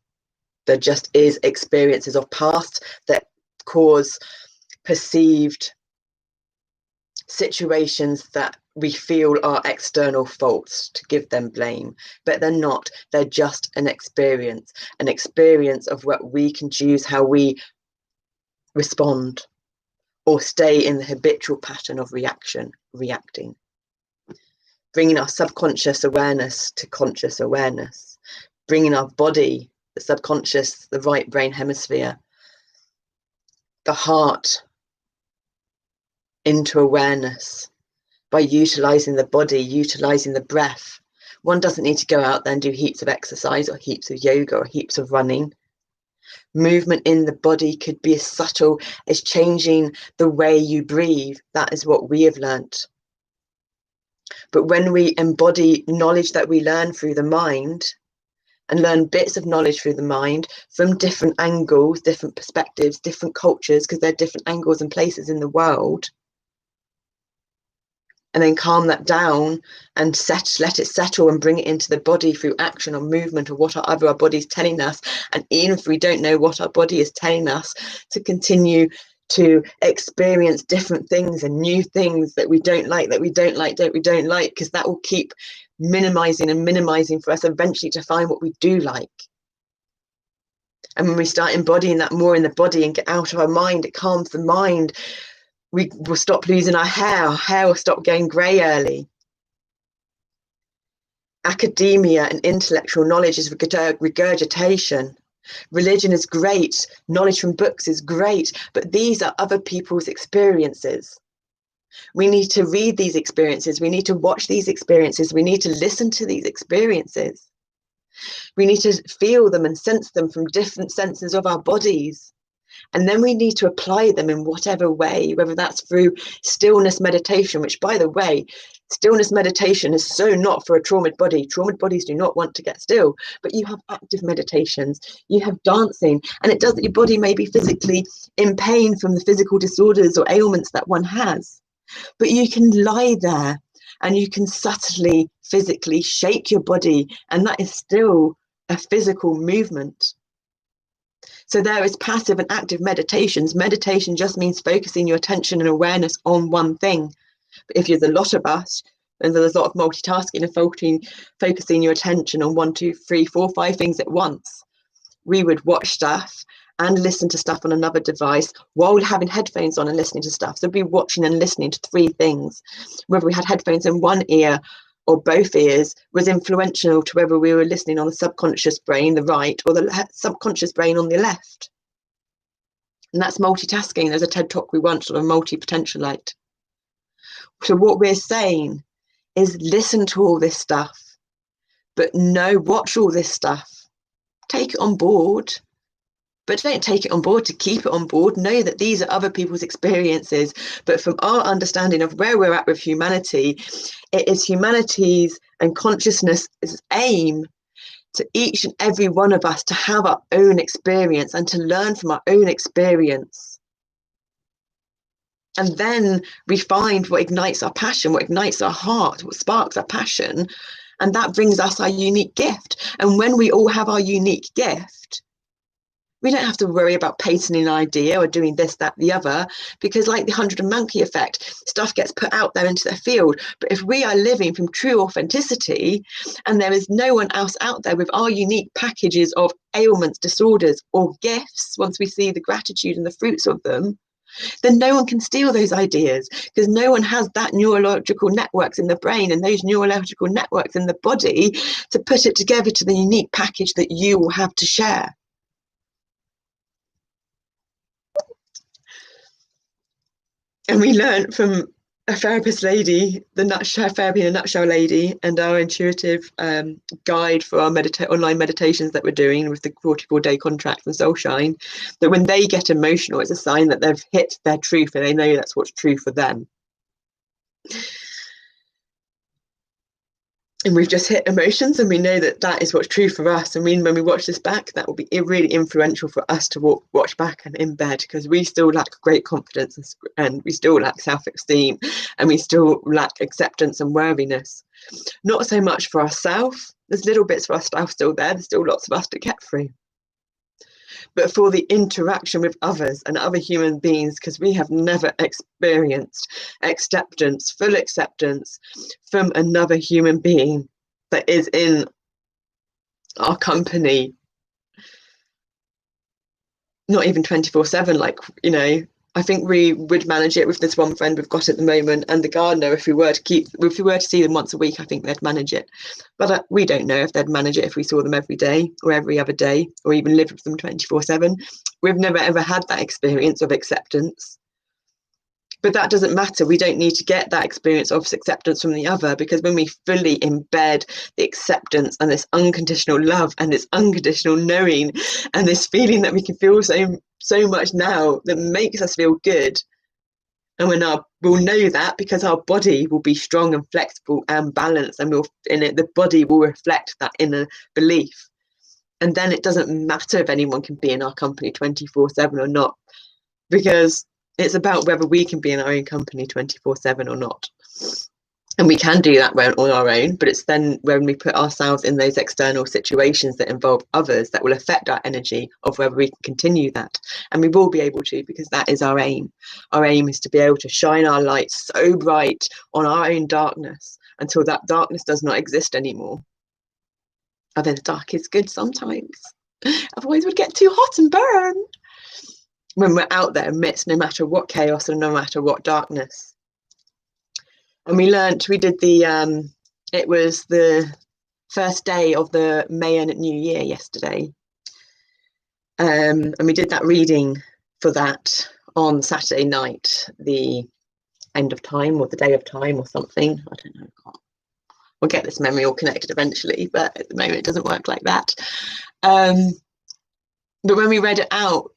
There just is experiences of past that cause perceived situations that we feel are external faults to give them blame, but they're not. They're just an experience of what we can choose how we respond, or stay in the habitual pattern of reacting. Bringing our subconscious awareness to conscious awareness, bringing our body, the subconscious, the right brain hemisphere, the heart into awareness by utilizing the body, utilizing the breath. One doesn't need to go out there and do heaps of exercise or heaps of yoga or heaps of running. Movement in the body could be as subtle as changing the way you breathe. That is what we have learnt. But when we embody knowledge that we learn through the mind, and learn bits of knowledge through the mind from different angles, different perspectives, different cultures, because there are different angles and places in the world, and then calm that down and let it settle and bring it into the body through action or movement or whatever our body's telling us. And even if we don't know what our body is telling us, to continue to experience different things and new things that we don't like, because that will keep minimizing for us eventually to find what we do like. And when we start embodying that more in the body and get out of our mind, it calms the mind. We will stop losing our hair will stop going grey early. Academia and intellectual knowledge is regurgitation. Religion is great, knowledge from books is great, but these are other people's experiences. We need to read these experiences, we need to watch these experiences, we need to listen to these experiences. We need to feel them and sense them from different senses of our bodies. And then we need to apply them in whatever way, whether that's through stillness meditation, which, by the way, stillness meditation is so not for a traumatized body. Traumatized bodies do not want to get still, but you have active meditations, you have dancing, and it does that your body may be physically in pain from the physical disorders or ailments that one has. But you can lie there and you can subtly, physically shake your body, and that is still a physical movement. So there is passive and active meditations. Meditation just means focusing your attention and awareness on one thing. But if there's a lot of us, and there's a lot of multitasking and focusing your attention on 1, 2, 3, 4, 5 things at once, we would watch stuff and listen to stuff on another device while having headphones on and listening to stuff. So we'd be watching and listening to 3 things. Whether we had headphones in one ear or both ears was influential to whether we were listening on the subconscious brain, the right, or the subconscious brain on the left. And that's multitasking. There's a TED talk we once on a multi-potentialite. So what we're saying is listen to all this stuff, but watch all this stuff. Take it on board, but don't take it on board to keep it on board. Know that these are other people's experiences. But from our understanding of where we're at with humanity, it is humanity's and consciousness' aim to each and every one of us to have our own experience and to learn from our own experience. And then we find what ignites our passion, what ignites our heart, what sparks our passion. And that brings us our unique gift. And when we all have our unique gift, We don't have to worry about patenting an idea or doing this, that, the other, because like the 100 monkey effect, stuff gets put out there into the field. But if we are living from true authenticity and there is no one else out there with our unique packages of ailments, disorders, or gifts, once we see the gratitude and the fruits of them, then no one can steal those ideas, because no one has that neurological networks in the brain and those neurological networks in the body to put it together to the unique package that you will have to share. And we learned from a therapist lady, the therapy in a nutshell lady, and our intuitive guide for our online meditations that we're doing with the 44-day contract and soul shine, that when they get emotional, it's a sign that they've hit their truth and they know that's what's true for them. And we've just hit emotions, and we know that that is what's true for us. And when we watch this back, that will be really influential for us to watch back and embed, because we still lack great confidence and we still lack self-esteem and we still lack acceptance and worthiness. Not so much for ourselves. There's little bits for ourselves still there. There's still lots of us to get through. But for the interaction with others and other human beings, because we have never experienced acceptance, full acceptance from another human being that is in our company, not even 24/7, like, you know, I think we would manage it with this one friend we've got at the moment and the gardener. If we were to see them once a week, I think they'd manage it. But we don't know if they'd manage it if we saw them every day or every other day or even lived with them 24/7. We've never ever had that experience of acceptance. But that doesn't matter. We don't need to get that experience of acceptance from the other, because when we fully embed the acceptance and this unconditional love and this unconditional knowing and this feeling that we can feel so much now that makes us feel good, and we'll know that because our body will be strong and flexible and balanced, and the body will reflect that inner belief. And then it doesn't matter if anyone can be in our company 24/7 or not, because it's about whether we can be in our own company 24/7 or not. And we can do that on our own, but it's then when we put ourselves in those external situations that involve others that will affect our energy of whether we can continue that. And we will be able to, because that is our aim. Our aim is to be able to shine our light so bright on our own darkness until that darkness does not exist anymore. Although the dark is good sometimes. Otherwise we'd get too hot and burn. When we're out there amidst no matter what chaos and no matter what darkness. And we did it was the first day of the Mayan New Year yesterday. And we did that reading for that on Saturday night, the end of time or the day of time or something. I don't know. We'll get this memory all connected eventually, but at the moment it doesn't work like that. But when we read it out,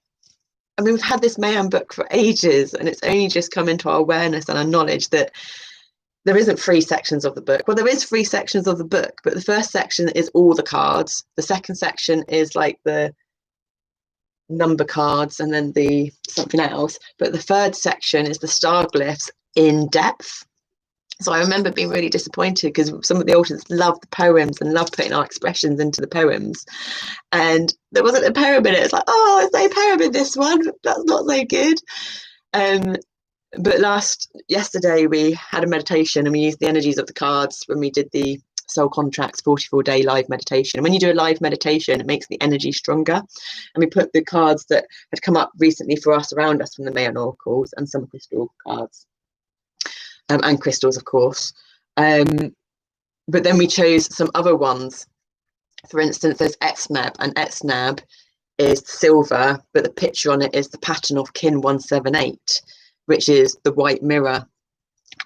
I mean, we've had this Mayan book for ages, and it's only just come into our awareness and our knowledge that there isn't 3 sections of the book. Well, there is 3 sections of the book, but the first section is all the cards. The second section is like the number cards and then the something else. But the third section is the star glyphs in depth. So I remember being really disappointed because some of the authors loved the poems and loved putting our expressions into the poems. And there wasn't a poem in it. It's like, oh, there's no poem in this one. That's not so good. But yesterday we had a meditation and we used the energies of the cards when we did the Soul Contracts 44-day live meditation. And when you do a live meditation, it makes the energy stronger. And we put the cards that had come up recently for us around us from the Mayan oracles and some crystal cards. And crystals, of course. But then we chose some other ones. For instance, there's Etsnab, and Etsnab is silver, but the picture on it is the pattern of Kin 178, which is the white mirror.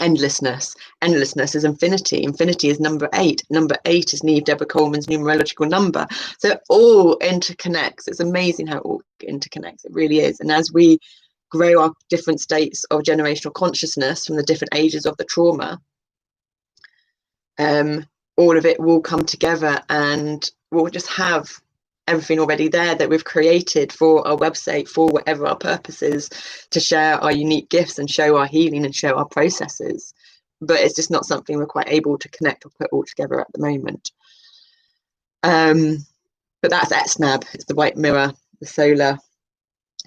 Endlessness. Endlessness is infinity. Infinity is number 8. Number 8 is Neve Deborah Coleman's numerological number. So it all interconnects. It's amazing how it all interconnects. It really is. And as we grow our different states of generational consciousness from the different ages of the trauma, all of it will come together, and we'll just have everything already there that we've created for our website, for whatever our purpose is, to share our unique gifts and show our healing and show our processes. But it's just not something we're quite able to connect or put all together at the moment. But that's Etsnab. It's the white mirror. the solar,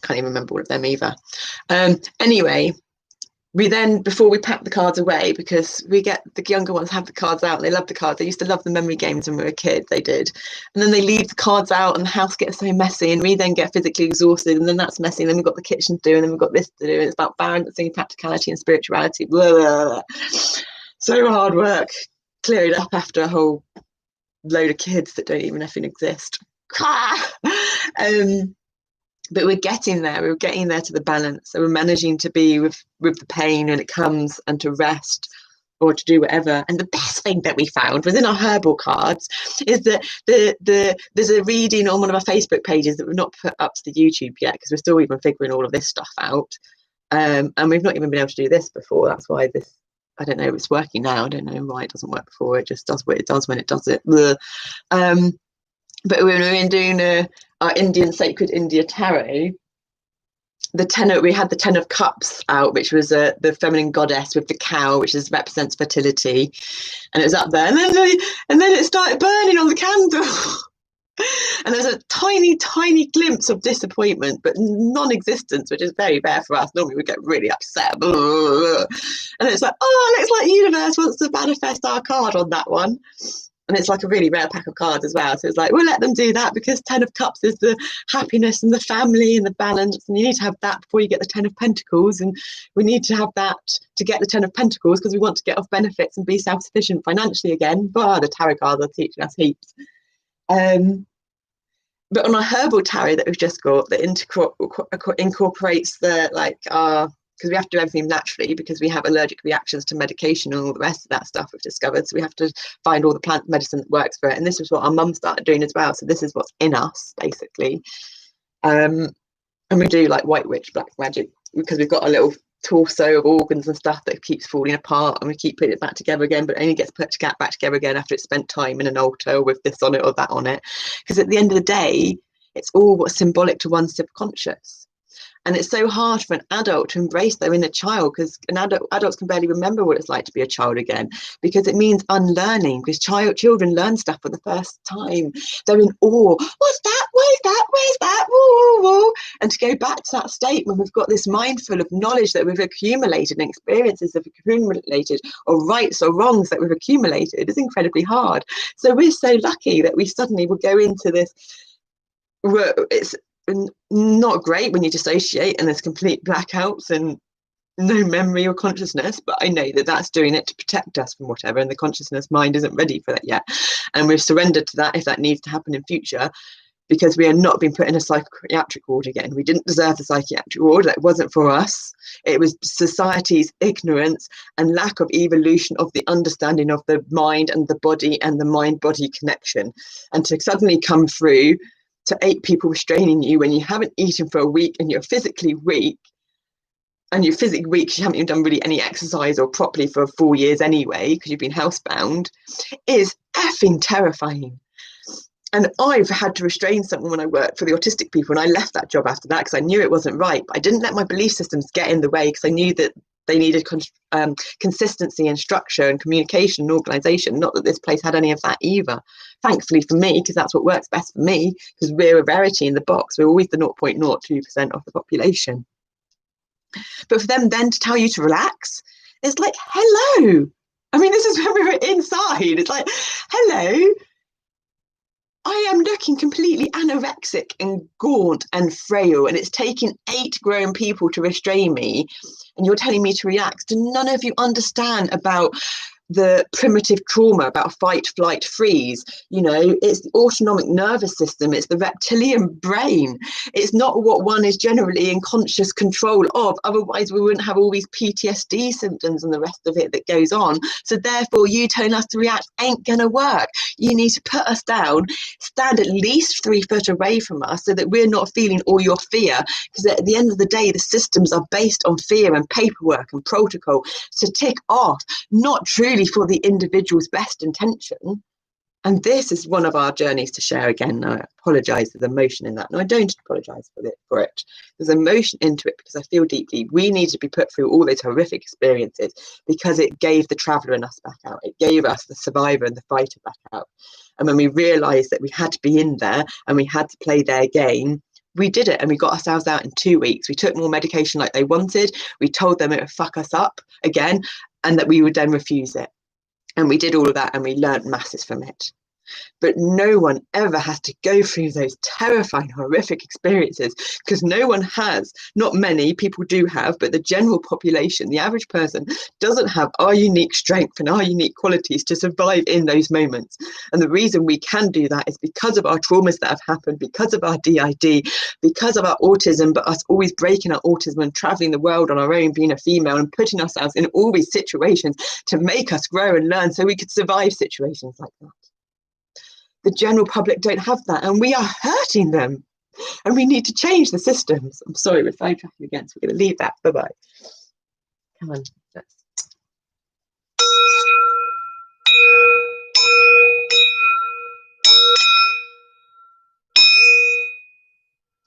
can't even remember all of them either. Anyway, we then, before we pack the cards away, because we get the younger ones have the cards out and they love the cards. They used to love the memory games when we were kids, they did. And then they leave the cards out and the house gets so messy and we then get physically exhausted and then that's messy. And then we've got the kitchen to do and then we've got this to do. And it's about balancing practicality and spirituality. Blah, blah, blah. So hard work. Clear it up after a whole load of kids that don't even effing exist. But we're getting there. We're getting there to the balance. So we're managing to be with the pain when it comes and to rest or to do whatever. And the best thing that we found was in our herbal cards is that there's a reading on one of our Facebook pages that we've not put up to the YouTube yet because we're still even figuring all of this stuff out. And we've not even been able to do this before. That's why this, I don't know if it's working now. I don't know why it doesn't work before. It just does what it does when it does it. But when we were doing our Indian Sacred India Tarot, we had the Ten of Cups out, which was the feminine goddess with the cow, which represents fertility, and it was up there, and then it started burning on the candle. And there's a tiny glimpse of disappointment, but non-existence, which is very rare for us. Normally we get really upset, and it's like, oh, it looks like the universe wants to manifest our card on that one. And it's like a really rare pack of cards as well. So it's like, we'll let them do that because Ten of Cups is the happiness and the family and the balance. And you need to have that before you get the Ten of Pentacles. And we need to have that to get the Ten of Pentacles because we want to get off benefits and be self-sufficient financially again. But the tarot cards are teaching us heaps. But on our herbal tarot that we've just got, that incorporates because we have to do everything naturally because we have allergic reactions to medication and all the rest of that stuff we've discovered. So we have to find all the plant medicine that works for it. And this is what our mum started doing as well. So this is what's in us, basically. And we do like white witch, black magic, because we've got a little torso of organs and stuff that keeps falling apart and we keep putting it back together again, but it only gets put back together again after it's spent time in an altar with this on it or that on it. Because at the end of the day, it's all what's symbolic to one's subconscious. And it's so hard for an adult to embrace their inner child because adults can barely remember what it's like to be a child again because it means unlearning because children learn stuff for the first time. They're in awe. What's that? Where's that? Where's that? Whoa, whoa, whoa. And to go back to that state when we've got this mind full of knowledge that we've accumulated and experiences that we've accumulated or rights or wrongs that we've accumulated is incredibly hard. So we're so lucky that we suddenly will go into this. It's not great when you dissociate and there's complete blackouts and no memory or consciousness, but I know that that's doing it to protect us from whatever, and the consciousness mind isn't ready for that yet, and we've surrendered to that if that needs to happen in future because we are not being put in a psychiatric ward again. We didn't deserve the psychiatric ward. That wasn't for us. It was society's ignorance and lack of evolution of the understanding of the mind and the body and the mind-body connection, and to suddenly come through to 8 people restraining you when you haven't eaten for a week and you're physically weak, and you're physically weak because you haven't even done really any exercise or properly for 4 years anyway because you've been housebound, is effing terrifying. And I've had to restrain someone when I worked for the autistic people, and I left that job after that because I knew it wasn't right, but I didn't let my belief systems get in the way because I knew that they needed consistency and structure and communication and organisation. Not that this place had any of that either, thankfully for me, because that's what works best for me, because we're a rarity in the box. We're always the 0.02% of the population. But for them then to tell you to relax, it's like, hello. I mean, this is when we were inside. It's like, hello. I am looking completely anorexic and gaunt and frail, and it's taken 8 grown people to restrain me, and you're telling me to relax. Do none of you understand about the primitive trauma, about fight, flight, freeze? You know, it's the autonomic nervous system, it's the reptilian brain. It's not what one is generally in conscious control of. Otherwise, we wouldn't have all these PTSD symptoms and the rest of it that goes on. So therefore, you telling us to react ain't gonna work. You need to put us down, stand at least 3 foot away from us so that we're not feeling all your fear. Because at the end of the day, the systems are based on fear and paperwork and protocol to tick off, not truly for the individual's best intention. And this is one of our journeys to share again. I apologise for the emotion in that. No, I don't apologise for it. There's emotion into it because I feel deeply we need to be put through all those horrific experiences because it gave the traveller in us back out. It gave us the survivor and the fighter back out. And when we realised that we had to be in there and we had to play their game, we did it and we got ourselves out in 2 weeks. We took more medication like they wanted. We told them it would fuck us up again and that we would then refuse it. And we did all of that and we learnt masses from it. But no one ever has to go through those terrifying, horrific experiences, because no one has. Not many people do have, but the general population, the average person, doesn't have our unique strength and our unique qualities to survive in those moments. And the reason we can do that is because of our traumas that have happened, because of our DID, because of our autism, but us always breaking our autism and traveling the world on our own, being a female, and putting ourselves in all these situations to make us grow and learn so we could survive situations like that. The general public don't have that, and we are hurting them, and we need to change the systems. I'm sorry, we're sidetracking again, so we're going to leave that. Bye-bye. Come on.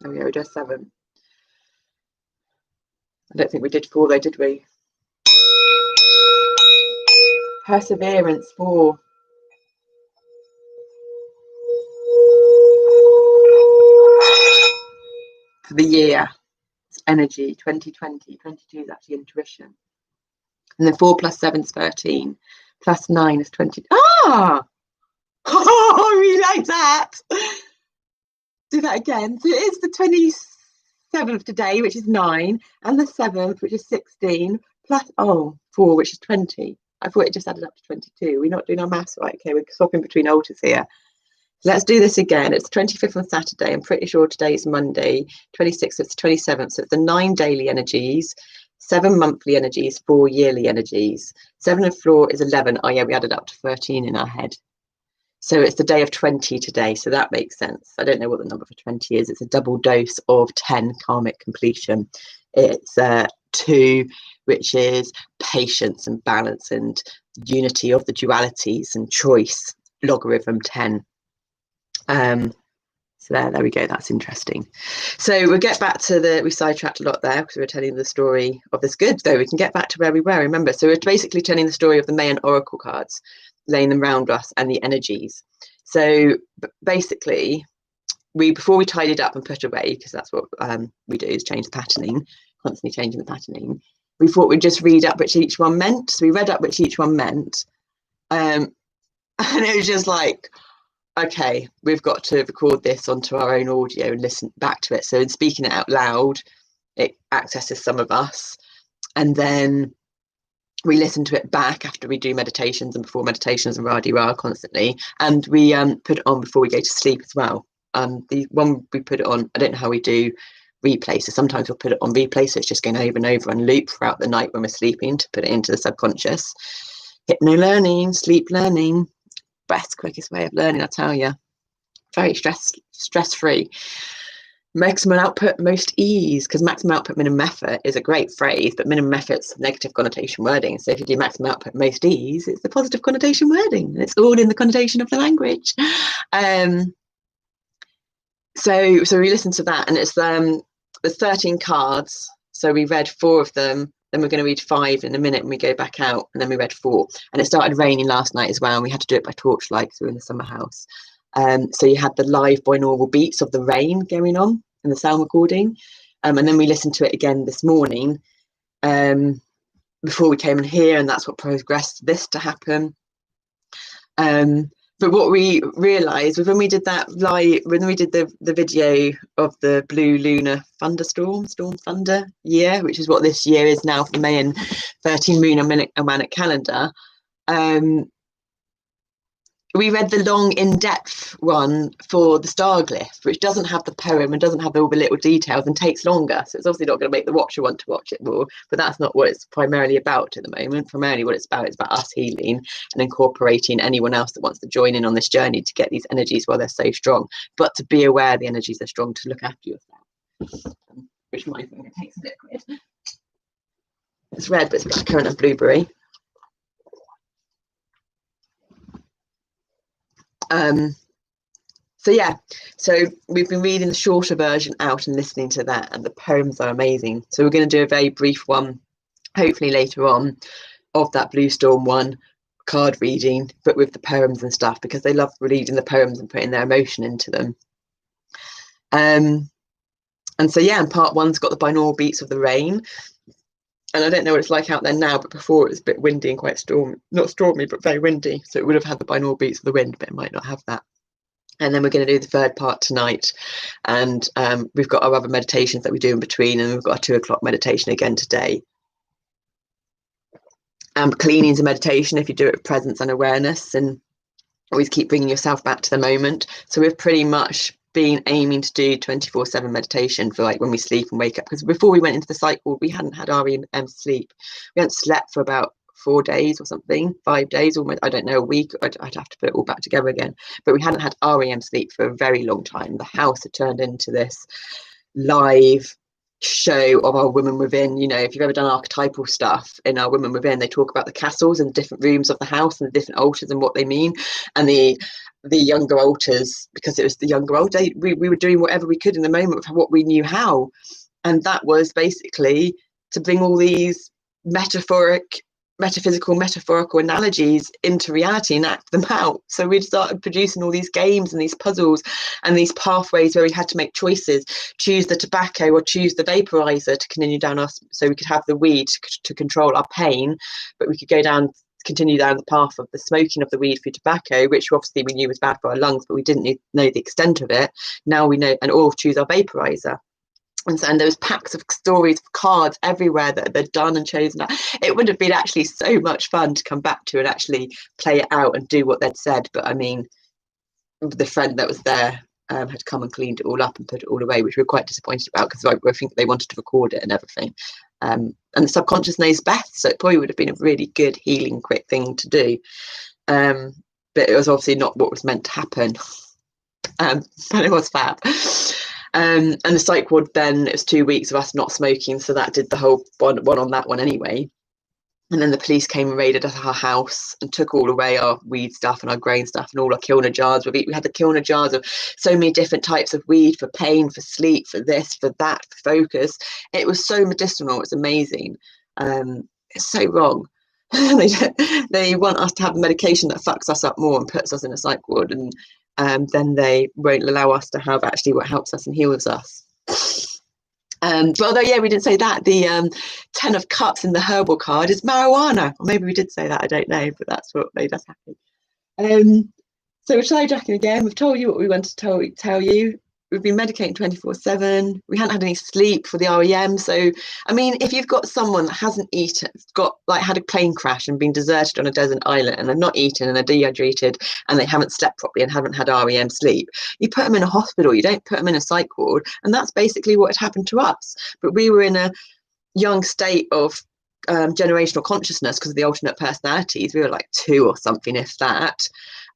There we go, we did 7. I don't think we did 4 though, did we? Perseverance, 4. For the year, it's energy, 2020, 22 is actually intuition. And then 4 plus 7 is 13, plus 9 is 20. Ah! Oh, we like that. Do that again. So it is the 27th today, which is 9, and the 7th, which is 16, plus 4, which is 20. I thought it just added up to 22. We're not doing our maths right. Okay, we're swapping between alters here. Let's do this again. It's the 25th on Saturday. I'm pretty sure today is Monday. 26th, it's the 27th. So it's the 9 daily energies, 7 monthly energies, 4 yearly energies. 7 and 4 is 11. Oh yeah, we added up to 13 in our head. So it's the day of 20 today. So that makes sense. I don't know what the number for 20 is. It's a double dose of 10 karmic completion. It's 2, which is patience and balance and unity of the dualities and choice, logarithm 10. So there we go, that's interesting. So we'll get back to we sidetracked a lot there because we were telling the story of this good, though we can get back to where we were, remember. So we're basically telling the story of the Mayan oracle cards, laying them around us and the energies. So basically, before we tidied up and put away, because that's what we do, is change the patterning, constantly changing the patterning, we thought we'd just read up which each one meant. So we read up which each one meant. And it was just like, okay, we've got to record this onto our own audio and listen back to it. So in speaking it out loud, it accesses some of us. And then we listen to it back after we do meditations and before meditations and rah-de-rah constantly. And we put it on before we go to sleep as well. The one we put it on, I don't know how we do replay. So sometimes we'll put it on replay. So it's just going over and over and loop throughout the night when we're sleeping to put it into the subconscious. Hypno learning, sleep learning. Best, quickest way of learning, I tell you. Very stress-free. Maximum output, most ease, because maximum output, minimum effort is a great phrase, but minimum effort's negative connotation wording. So if you do maximum output, most ease, it's the positive connotation wording. It's all in the connotation of the language. So we listened to that, and it's the 13 cards. So we read 4 of them. Then we're going to read 5 in a minute when we go back out, and then we read 4. And it started raining last night as well, and we had to do it by torchlight, so we're in the summer house. So you had the live binaural beats of the rain going on in the sound recording. And then we listened to it again this morning before we came in here, and that's what progressed this to happen. But what we realised was when we did that when we did the video of the blue lunar thunderstorm, storm thunder year, which is what this year is now for the Mayan 13 moon Amanic calendar, we read the long in-depth one for the star glyph, which doesn't have the poem and doesn't have all the little details and takes longer. So it's obviously not going to make the watcher want to watch it more, but that's not what it's primarily about at the moment. Primarily what it's about is about us healing and incorporating anyone else that wants to join in on this journey to get these energies while they're so strong, but to be aware the energies are strong, to look after yourself. Which my finger takes a liquid. It's red, but it's blackcurrant and blueberry. So yeah, so we've been reading the shorter version out and listening to that, and the poems are amazing. So we're going to do a very brief one, hopefully later on, of that Blue Storm one, card reading, but with the poems and stuff, because they love reading the poems and putting their emotion into them. And so, yeah, and part one's got the binaural beats of the rain. And I don't know what it's like out there now, but before it was a bit windy and quite stormy, not stormy, but very windy. So it would have had the binaural beats of the wind, but it might not have that. And then we're going to do the third part tonight. And we've got our other meditations that we do in between. And we've got a 2:00 meditation again today. Cleaning's a meditation if you do it with presence and awareness, and always keep bringing yourself back to the moment. So we've pretty much been aiming to do 24/7 meditation for like when we sleep and wake up, because before we went into the cycle we hadn't had REM sleep. We hadn't slept for about 4 days or something, 5 days almost, I don't know, a week. I'd have to put it all back together again, but we hadn't had REM sleep for a very long time. The house had turned into this live show of our women within. You know, if you've ever done archetypal stuff in our women within, they talk about the castles and the different rooms of the house and the different altars and what they mean. And the younger altars, because it was the younger altar, we were doing whatever we could in the moment with what we knew how. And that was basically to bring all these metaphorical analogies into reality and act them out. So we started producing all these games and these puzzles and these pathways where we had to make choices, choose the tobacco or choose the vaporizer to continue down us, so we could have the weed to control our pain, but we could continue down the path of the smoking of the weed through tobacco, which obviously we knew was bad for our lungs, but we didn't know the extent of it. Now we know, or choose our vaporizer. And there was packs of stories of cards everywhere that they'd done and chosen. It would have been actually so much fun to come back to and actually play it out and do what they'd said. But I mean, the friend that was there had come and cleaned it all up and put it all away, which we were quite disappointed about, because I think they wanted to record it and everything. And the subconscious knows best, so it probably would have been a really good, healing, quick thing to do. But it was obviously not what was meant to happen. But it was fab. And the psych ward, then it was 2 weeks of us not smoking, so that did the whole one on that one anyway. And then the police came and raided our house and took all away our weed stuff and our grain stuff and all our kilner jars. We had the kilner jars of so many different types of weed, for pain, for sleep, for this, for that, for focus. It was so medicinal. It's amazing. It's so wrong. They want us to have a medication that fucks us up more and puts us in a psych ward, and then they won't allow us to have actually what helps us and heals us. But although, yeah, we didn't say that, the 10 of cups in the herbal card is marijuana. Or maybe we did say that, I don't know, but that's what made us happy. So we're hijacking again. We've told you what we want to tell you. We've been medicating 24/7. We hadn't had any sleep for the REM. So, I mean, if you've got someone that hasn't eaten, had a plane crash and been deserted on a desert island, and they've not eaten and they're dehydrated and they haven't slept properly and haven't had REM sleep, you put them in a hospital. You don't put them in a psych ward. And that's basically what had happened to us. But we were in a young state of generational consciousness because of the alternate personalities. We were like 2 or something, if that.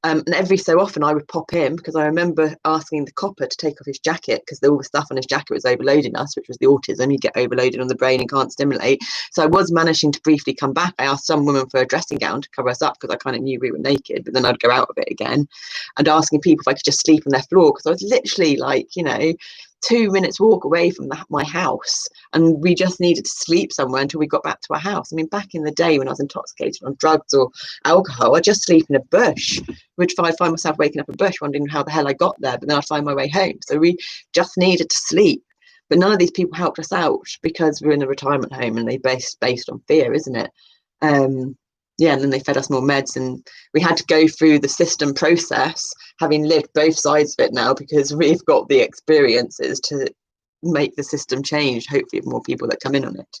And every so often I would pop in, because I remember asking the copper to take off his jacket because all the stuff on his jacket was overloading us, which was the autism. You get overloaded on the brain and can't stimulate. So I was managing to briefly come back. I asked some woman for a dressing gown to cover us up because I kind of knew we were naked, but then I'd go out of it again, and asking people if I could just sleep on their floor, because I was literally like, 2 minutes walk away from my house, and we just needed to sleep somewhere until we got back to our house. I mean, back in the day when I was intoxicated on drugs or alcohol, I'd just sleep in a bush, which I'd find myself waking up in a bush wondering how the hell I got there, but then I'd find my way home. So we just needed to sleep. But none of these people helped us out because we're in a retirement home, and they based on fear, isn't it? Yeah, and then they fed us more meds, and we had to go through the system process, having lived both sides of it now, because we've got the experiences to make the system change, hopefully with more people that come in on it.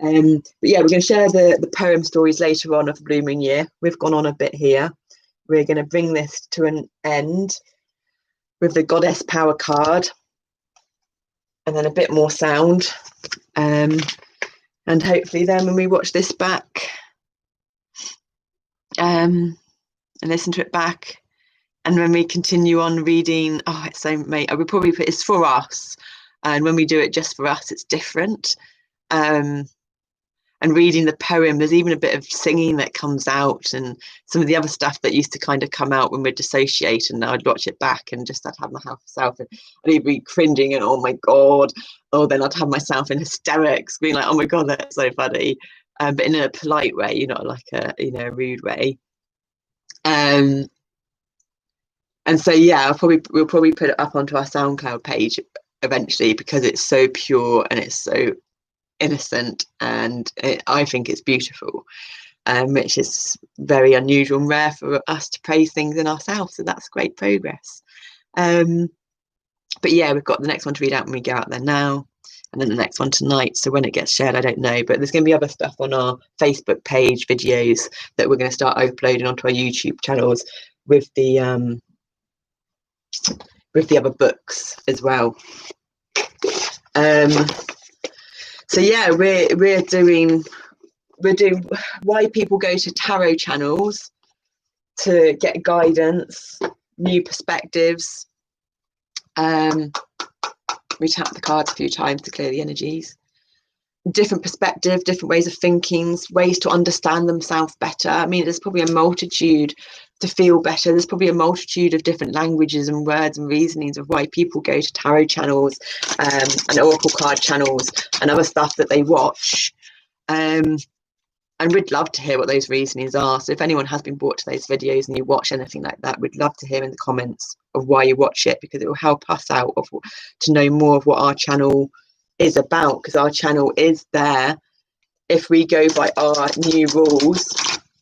But yeah, we're going to share the poem stories later on of the Blue Moon Year. We've gone on a bit here. We're going to bring this to an end with the Goddess Power card, and then a bit more sound. And hopefully then when we watch this back, and listen to it back, and when we continue on reading, it's so mate, I would probably put it's for us, and when we do it just for us, it's different. And reading the poem, there's even a bit of singing that comes out, and some of the other stuff that used to kind of come out when we'd dissociate, and I'd watch it back and just I'd have myself, and I'd even be cringing and oh my god, then I'd have myself in hysterics being like, oh my god, that's so funny. But in a polite way, not like a rude way. And so yeah, we'll probably put it up onto our SoundCloud page eventually, because it's so pure and it's so innocent, and I think it's beautiful, which is very unusual and rare for us to praise things in ourselves. So that's great progress. But yeah, we've got the next one to read out when we go out there now, and then the next one tonight. So when it gets shared, I don't know, but there's going to be other stuff on our Facebook page, videos that we're going to start uploading onto our YouTube channels with the other books as well. So yeah, we're doing why people go to tarot channels to get guidance, new perspectives. We tap the cards a few times to clear the energies. Different perspective, different ways of thinking, ways to understand themselves better. I mean, there's probably a multitude to feel better. There's probably a multitude of different languages and words and reasonings of why people go to tarot channels and oracle card channels and other stuff that they watch. And we'd love to hear what those reasonings are. So if anyone has been brought to those videos and you watch anything like that, we'd love to hear in the comments of why you watch it, because it will help us out to know more of what our channel is about, because our channel is there. If we go by our new rules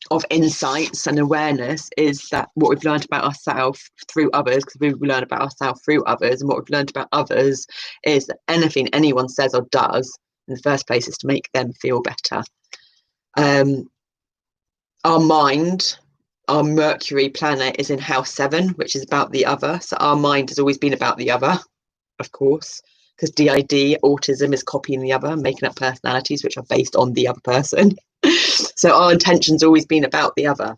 of insights and awareness, is that what we've learned about ourselves through others, because we learn about ourselves through others, and what we've learned about others is that anything anyone says or does in the first place is to make them feel better. Our mind, our Mercury planet, is in house 7, which is about the other. So our mind has always been about the other, of course, because DID, autism, is copying the other, making up personalities which are based on the other person. So our intention's always been about the other.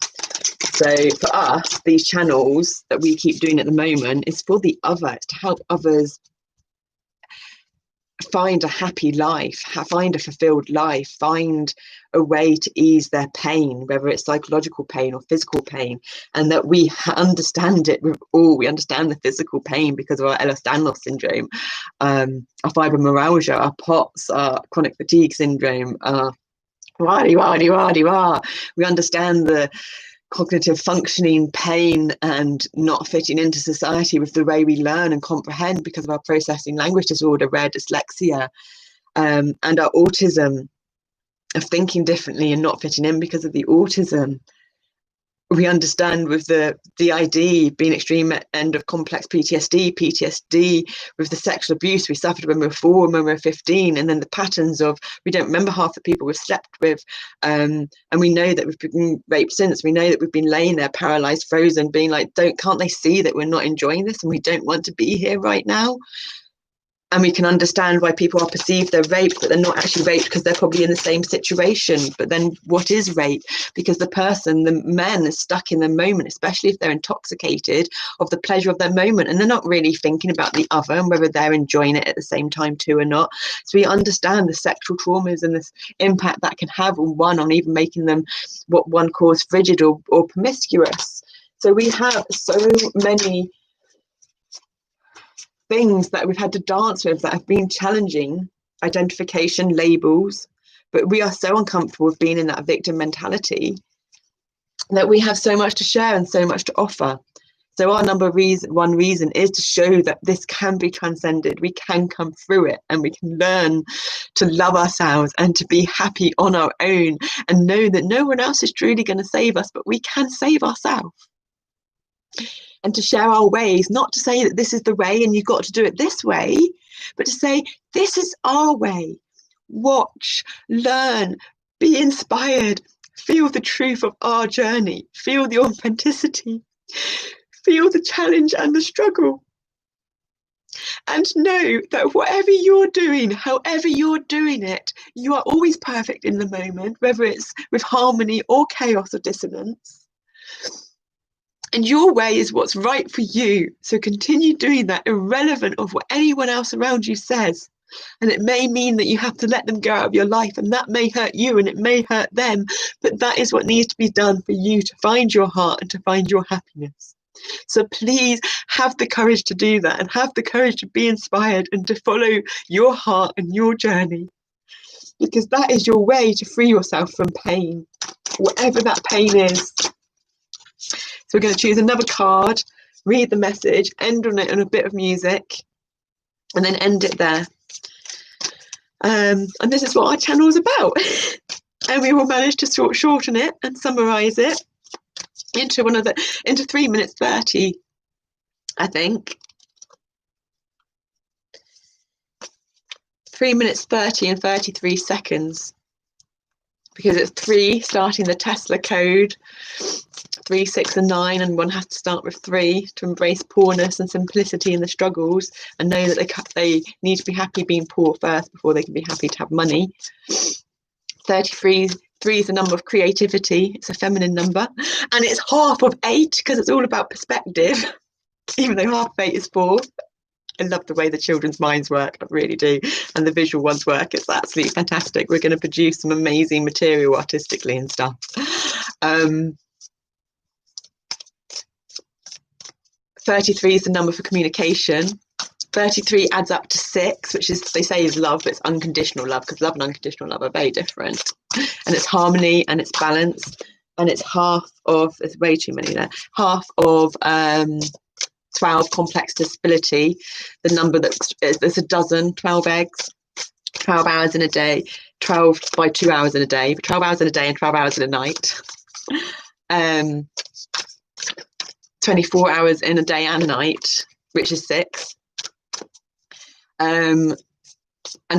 So for us, these channels that we keep doing at the moment is for the other. It's to help others find a happy life, find a fulfilled life, find a way to ease their pain, whether it's psychological pain or physical pain, and that we understand it with all. We understand the physical pain because of our Ehlers-Danlos syndrome, our fibromyalgia, our POTS, our chronic fatigue syndrome, we understand the cognitive functioning pain and not fitting into society with the way we learn and comprehend because of our processing language disorder, rare dyslexia, and our autism of thinking differently and not fitting in because of the autism. We understand with the DID being extreme end of complex PTSD with the sexual abuse we suffered when we were 4 and when we were 15, and then the patterns of we don't remember half the people we've slept with, and we know that we've been raped since. We know that we've been laying there paralyzed, frozen, being like, can't they see that we're not enjoying this and we don't want to be here right now? And we can understand why people are perceived they're raped, but they're not actually raped because they're probably in the same situation. But then what is rape? Because the person, the man, is stuck in the moment, especially if they're intoxicated of the pleasure of their moment. And they're not really thinking about the other and whether they're enjoying it at the same time too or not. So we understand the sexual traumas and this impact that can have on even making them what one calls frigid or promiscuous. So we have so many things that we've had to dance with that have been challenging, identification, labels, but we are so uncomfortable with being in that victim mentality that we have so much to share and so much to offer. So our one reason is to show that this can be transcended. We can come through it and we can learn to love ourselves and to be happy on our own and know that no one else is truly going to save us, but we can save ourselves. And to share our ways, not to say that this is the way and you've got to do it this way, but to say, this is our way. Watch, learn, be inspired, feel the truth of our journey, feel the authenticity, feel the challenge and the struggle. And know that whatever you're doing, however you're doing it, you are always perfect in the moment, whether it's with harmony or chaos or dissonance. And your way is what's right for you. So continue doing that, irrelevant of what anyone else around you says. And it may mean that you have to let them go out of your life, and that may hurt you and it may hurt them. But that is what needs to be done for you to find your heart and to find your happiness. So please have the courage to do that, and have the courage to be inspired and to follow your heart and your journey. Because that is your way to free yourself from pain, whatever that pain is. So we're going to choose another card, read the message, end on it on a bit of music, and then end it there. And this is what our channel is about. And we will manage to shorten it and summarize it into 3 minutes 30, I think. 3 minutes 30 and 33 seconds, because it's 3 starting the Tesla code, 3, 6 and 9, and one has to start with 3 to embrace poorness and simplicity in the struggles, and know that they need to be happy being poor first before they can be happy to have money. 33, 3 is the number of creativity. It's a feminine number, and it's half of 8 because it's all about perspective, even though half of 8 is 4. I love the way the children's minds work, I really do, and the visual ones work. It's absolutely fantastic. We're going to produce some amazing material artistically and stuff. 33 is the number for communication. 33 adds up to 6, which is, they say, is love, but it's unconditional love, because love and unconditional love are very different. And it's harmony, and it's balance, and it's half of, there's way too many there, half of 12 complex disability, the number there's a dozen, 12 eggs, 12 hours in a day, 12 by 2 hours in a day, 12 hours in a day and 12 hours in a night. 24 hours in a day and night, which is 6. And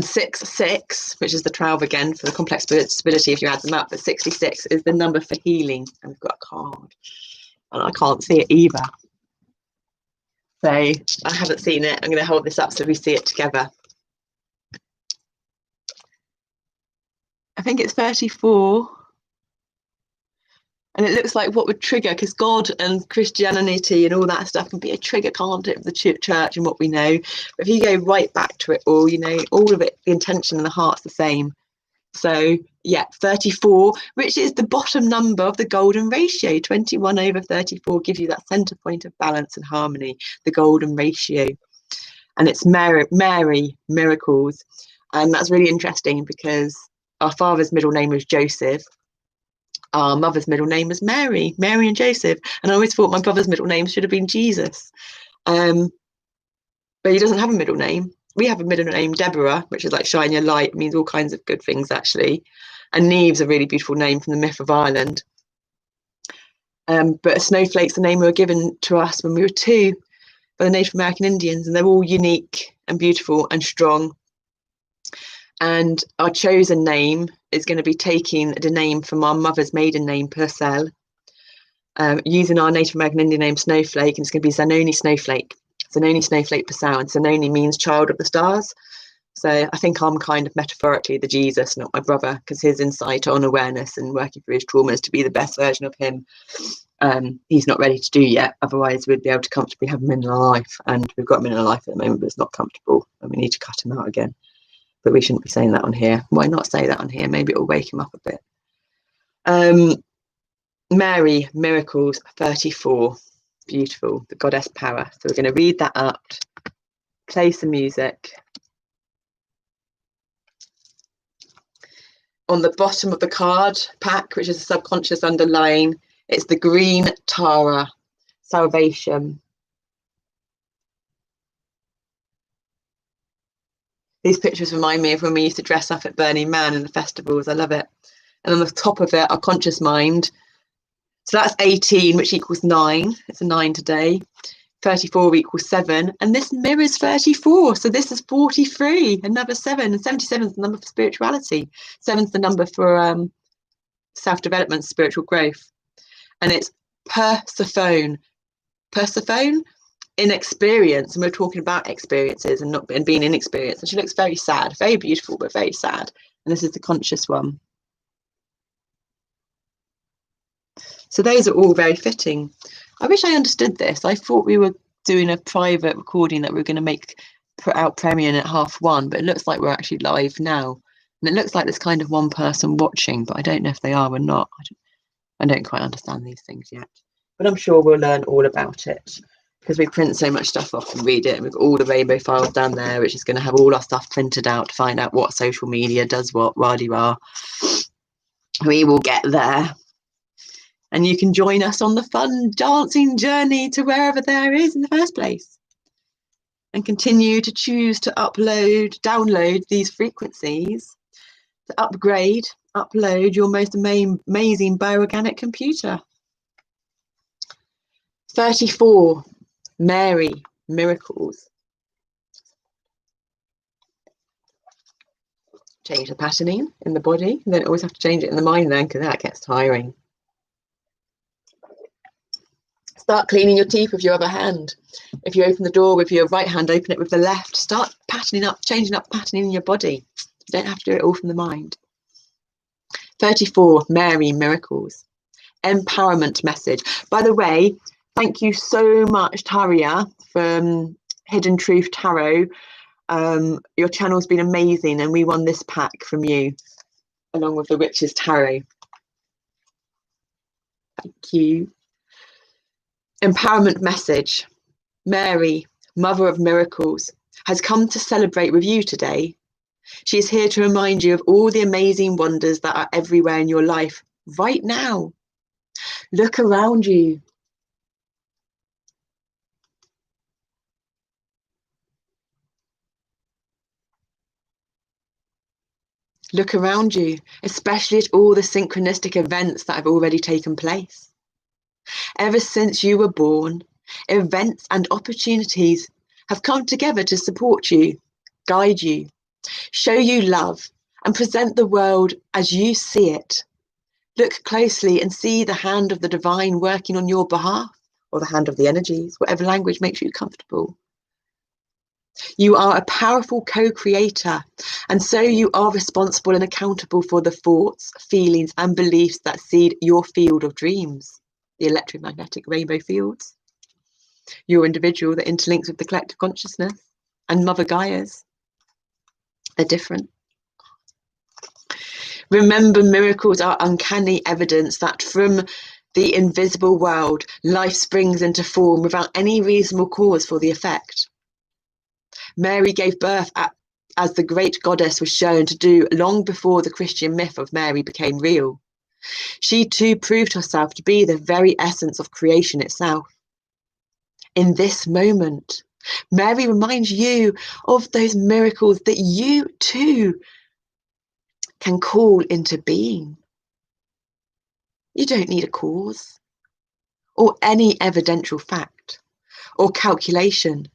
6, which is the 12 again for the complex disability if you add them up, but 66 is the number for healing. And we've got a card, and I can't see it either. So I haven't seen it. I'm going to hold this up so we see it together. I think it's 34. And it looks like what would trigger, because God and Christianity and all that stuff can be a trigger, can't it, of the church and what we know. But if you go right back to it all, you know, all of it, the intention and the heart's the same. So yeah, 34, which is the bottom number of the golden ratio. 21 over 34 gives you that center point of balance and harmony, the golden ratio. And it's Mary Miracles. And that's really interesting because our father's middle name was Joseph. Our mother's middle name was Mary and Joseph. And I always thought my brother's middle name should have been Jesus. But he doesn't have a middle name. We have a middle name, Deborah, which is like shine your light, means all kinds of good things, actually. And Neve's a really beautiful name from the myth of Ireland. But a snowflake's the name we were given to us when we were 2 by the Native American Indians, and they're all unique and beautiful and strong. And our chosen name is going to be taking the name from our mother's maiden name, Purcell, using our Native American Indian name, Snowflake, and it's going to be Zanoni Snowflake. Zanoni Snowflake Purcell, and Zanoni means child of the stars. So I think I'm kind of metaphorically the Jesus, not my brother, because his insight on awareness and working through his trauma is to be the best version of him. He's not ready to do yet, otherwise we'd be able to comfortably have him in our life, and we've got him in our life at the moment, but it's not comfortable and we need to cut him out again. But we shouldn't be saying that on here. Why not say that on here? Maybe it'll wake him up a bit. Mary Miracles 34, beautiful, the goddess power. So we're going to read that up, play some music. On the bottom of the card pack, which is a subconscious underline, it's the green Tara, salvation. These pictures remind me of when we used to dress up at Burning Man in the festivals. I love it. And on the top of it, our conscious mind. So that's 18, which equals 9. It's a 9 today. 34 equals 7. And this mirrors 34. So this is 43, another 7. And 77 is the number for spirituality. 7's the number for self-development, spiritual growth. And it's Persephone. Persephone? Inexperience, and we're talking about experiences and not being inexperienced, and she looks very sad, very beautiful but very sad, and this is the conscious one. So those are all very fitting. I wish I understood this. I thought we were doing a private recording that we were going to put out premiering at 1:30, but it looks like we're actually live now, and it looks like there's kind of one person watching, but I don't know if they are or not. I don't quite understand these things yet, but I'm sure we'll learn all about it, because we print so much stuff off and read it, and we've got all the rainbow files down there, which is going to have all our stuff printed out to find out what social media does what, rah-de-rah. We will get there. And you can join us on the fun dancing journey to wherever there is in the first place. and continue to choose to download these frequencies to upload your most amazing bioorganic computer. 34, Mary, miracles. Change the patterning in the body. You don't always have to change it in the mind then, because that gets tiring. Start cleaning your teeth with your other hand. If you open the door with your right hand, open it with the left. Start changing up patterning in your body. You don't have to do it all from the mind. 34, Mary, miracles. Empowerment message. By the way, thank you so much, Taria, from Hidden Truth Tarot. Your channel's been amazing, and we won this pack from you, along with the Witch's Tarot. Thank you. Empowerment message. Mary, Mother of Miracles, has come to celebrate with you today. She is here to remind you of all the amazing wonders that are everywhere in your life right now. Look around you. Look around you, especially at all the synchronistic events that have already taken place. Ever since you were born, events and opportunities have come together to support you, guide you, show you love, and present the world as you see it. Look closely and see the hand of the divine working on your behalf, or the hand of the energies, whatever language makes you comfortable. You are a powerful co-creator, and so you are responsible and accountable for the thoughts, feelings, and beliefs that seed your field of dreams, the electromagnetic rainbow fields. Your individual that interlinks with the collective consciousness, and Mother Gaia's. They're different. Remember, miracles are uncanny evidence that from the invisible world, life springs into form without any reasonable cause for the effect. Mary gave birth as the great goddess was shown to do long before the Christian myth of Mary became real. She too proved herself to be the very essence of creation itself. In this moment, Mary reminds you of those miracles that you too can call into being. You don't need a cause, or any evidential fact, or calculation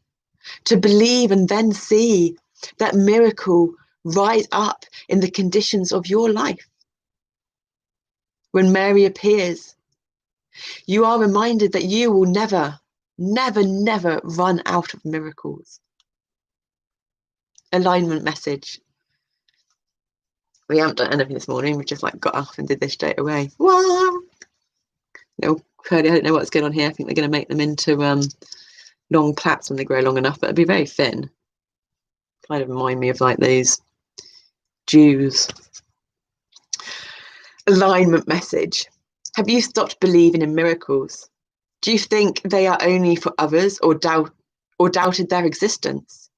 to believe and then see that miracle rise up in the conditions of your life. When Mary appears, you are reminded that you will never, never, never run out of miracles. Alignment message. We haven't done anything this morning. We just got up and did this straight away. Wow. No, I don't know what's going on here. I think they're going to make them into long plaits when they grow long enough, but it'd be very thin. Kind of remind me of those Jews. Alignment message. Have you stopped believing in miracles? Do you think they are only for others, or doubted their existence?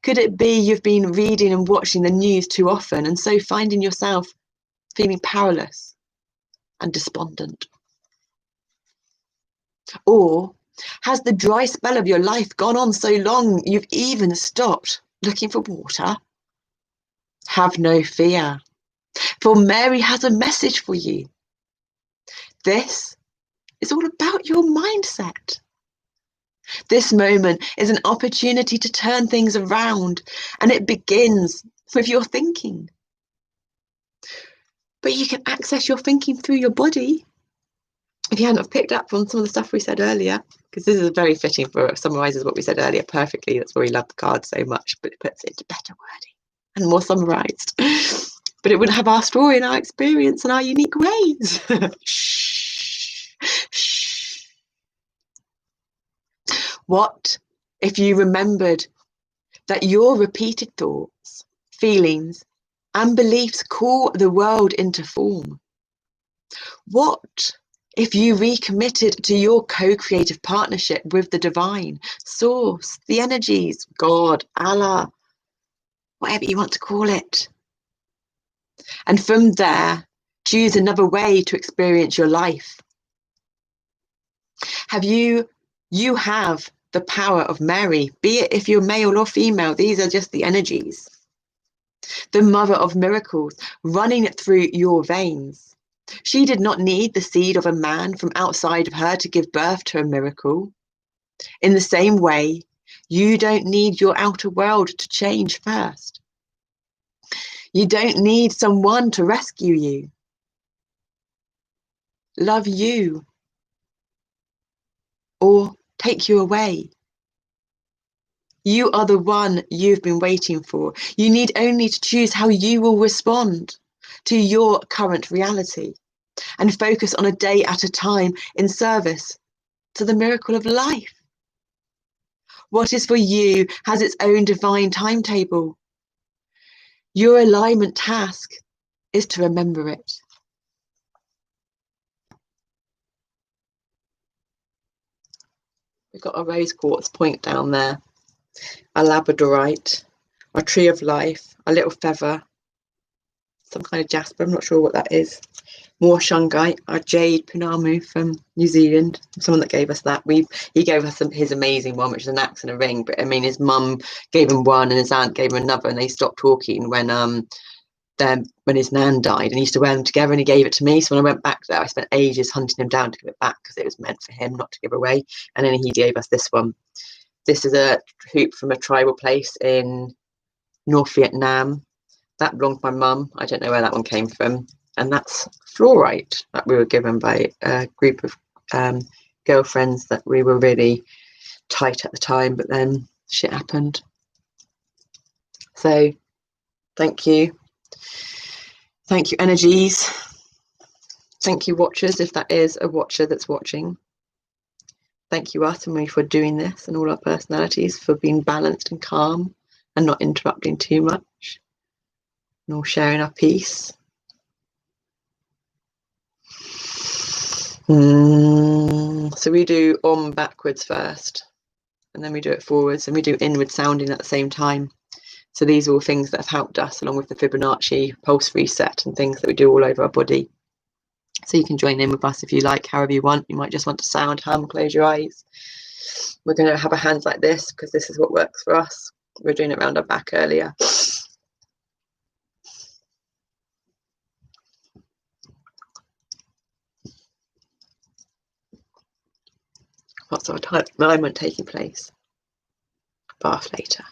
Could it be you've been reading and watching the news too often, and so finding yourself feeling powerless and despondent? Or has the dry spell of your life gone on so long you've even stopped looking for water? Have no fear, for Mary has a message for you. This is all about your mindset. This moment is an opportunity to turn things around, and it begins with your thinking. But you can access your thinking through your body. If you hadn't have picked up on some of the stuff we said earlier, because this is very fitting for it summarises what we said earlier perfectly. That's why we love the card so much, but it puts it into better wording and more summarised. But it would have our story and our experience and our unique ways. Shh. Shh. What if you remembered that your repeated thoughts, feelings, and beliefs call the world into form? What if you recommitted to your co-creative partnership with the divine, source, the energies, God, Allah, whatever you want to call it? And from there, choose another way to experience your life. You have the power of Mary, be it if you're male or female, these are just the energies. The mother of miracles running through your veins. She did not need the seed of a man from outside of her to give birth to a miracle. In the same way, you don't need your outer world to change first. You don't need someone to rescue you. Love you or take you away. You are the one you've been waiting for. You need only to choose how you will respond to your current reality and focus on a day at a time in service to the miracle of life. What is for you has its own divine timetable. Your alignment task is to remember it. We've got a rose quartz point down there, a labradorite, our tree of life, a little feather, some kind of jasper, I'm not sure what that is. More shungite, our jade punamu from New Zealand, someone that gave us that. He gave us his amazing one, which is an axe and a ring, but I mean his mum gave him one and his aunt gave him another, and they stopped talking when his nan died, and he used to wear them together, and he gave it to me. So when I went back there, I spent ages hunting him down to give it back because it was meant for him, not to give away. And then he gave us this one. This is a hoop from a tribal place in North Vietnam. That belonged to my mum. I don't know where that one came from. And that's fluorite that we were given by a group of girlfriends that we were really tight at the time, but then shit happened. So thank you. Thank you, energies. Thank you, watchers, if that is a watcher that's watching. Thank you, us and me, for doing this, and all our personalities for being balanced and calm and not interrupting too much, and all sharing our peace. So we do Om backwards first, and then we do it forwards, and we do inward sounding at the same time. So these are all things that have helped us, along with the Fibonacci pulse reset and things that we do all over our body. So you can join in with us if you like, however you want. You might just want to sound, hum, close your eyes. We're going to have our hands like this because this is what works for us. We're doing it around our back earlier. Lots of alignment taking place. Bath later.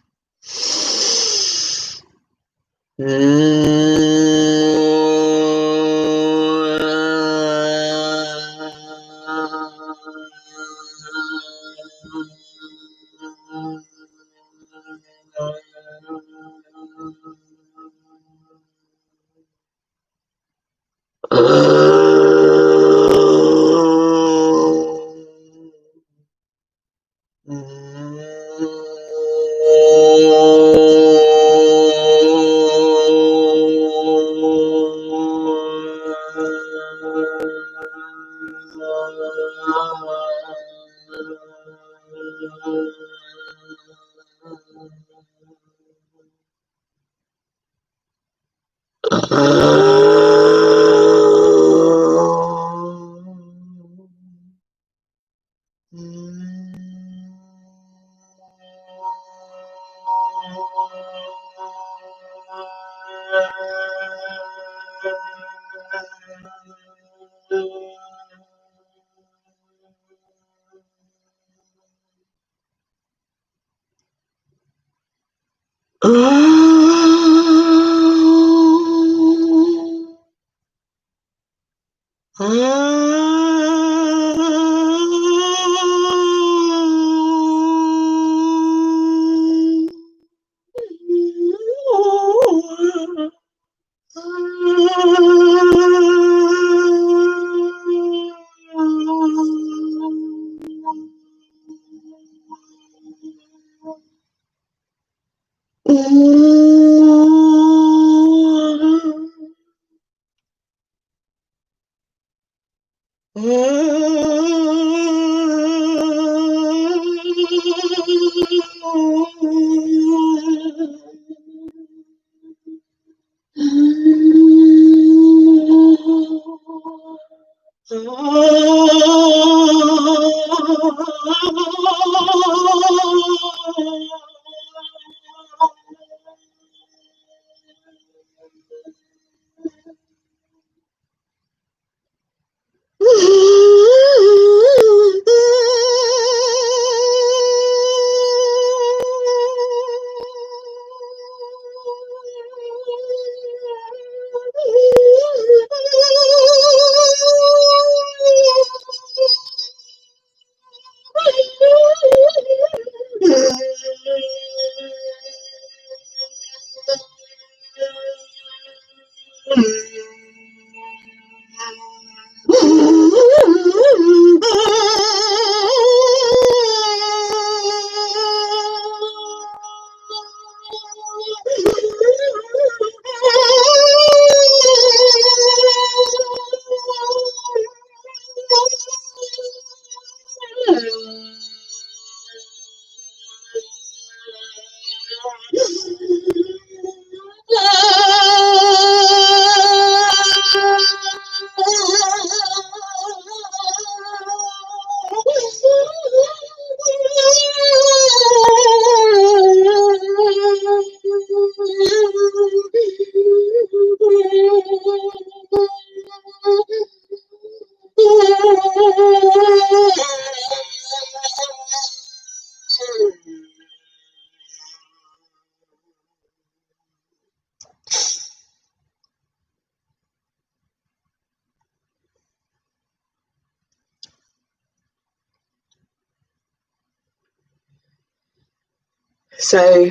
So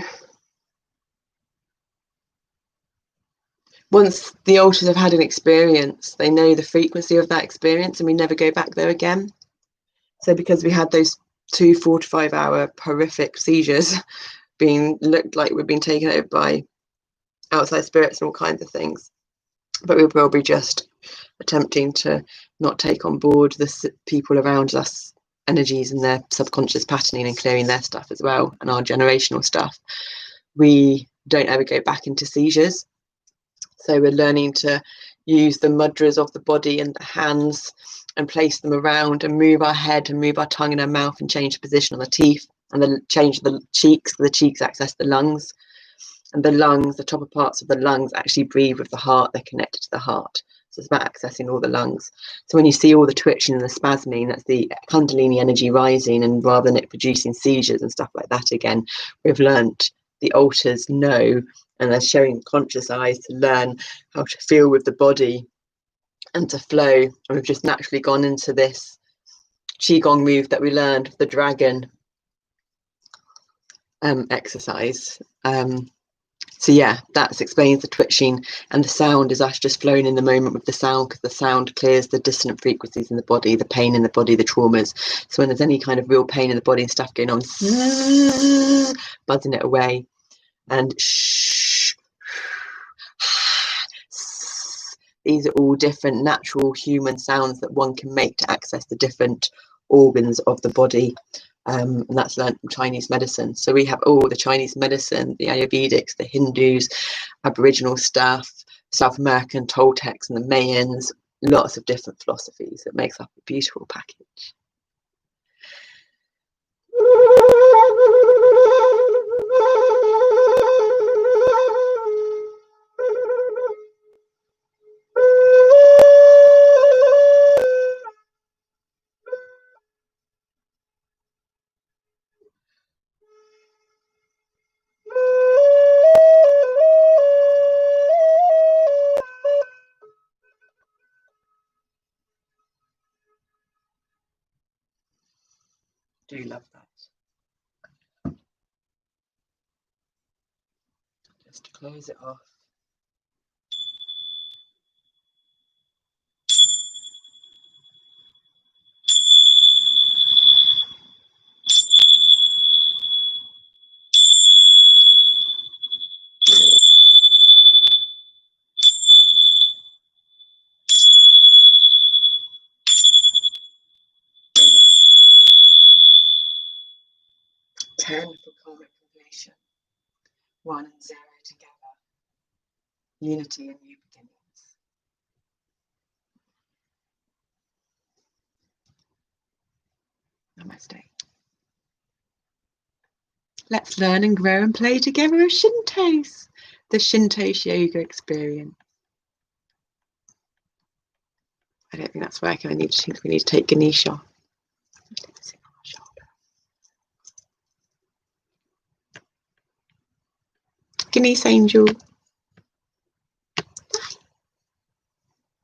once the altars have had an experience, they know the frequency of that experience, and we never go back there again. So because we had those 2 4 to 5 hour horrific seizures, being looked like we've been taken over by outside spirits and all kinds of things, but we were probably just attempting to not take on board the people around us energies and their subconscious patterning and clearing their stuff as well, and our generational stuff. We don't ever go back into seizures. So we're learning to use the mudras of the body and the hands and place them around and move our head and move our tongue and our mouth and change the position of the teeth and then change the cheeks. The cheeks access the lungs, and the lungs, the top parts of the lungs actually breathe with the heart. They're connected to the heart. So it's about accessing all the lungs. So when you see all the twitching and the spasming, that's the Kundalini energy rising, and rather than it producing seizures and stuff like that again, we've learnt, the altars know, and they're showing conscious eyes to learn how to feel with the body and to flow. And we've just naturally gone into this Qigong move that we learned, the dragon exercise. So yeah, that explains the twitching, and the sound is us just flowing in the moment with the sound, because the sound clears the dissonant frequencies in the body, the pain in the body, the traumas. So when there's any kind of real pain in the body and stuff going on, buzzing it away. And shh, these are all different natural human sounds that one can make to access the different organs of the body. And that's learned from Chinese medicine. So we have all the Chinese medicine, the Ayurvedics, the Hindus, Aboriginal stuff, South American Toltecs and the Mayans, lots of different philosophies that makes up a beautiful package. Do love that. Just to close it off. Ten for karmic completion. 1 and 0 together. Unity and new beginnings. Namaste. Let's learn and grow and play together as Shintos. The Shinto yoga experience. I don't think that's working. I think we need to take Ganesha. Ganesh angel.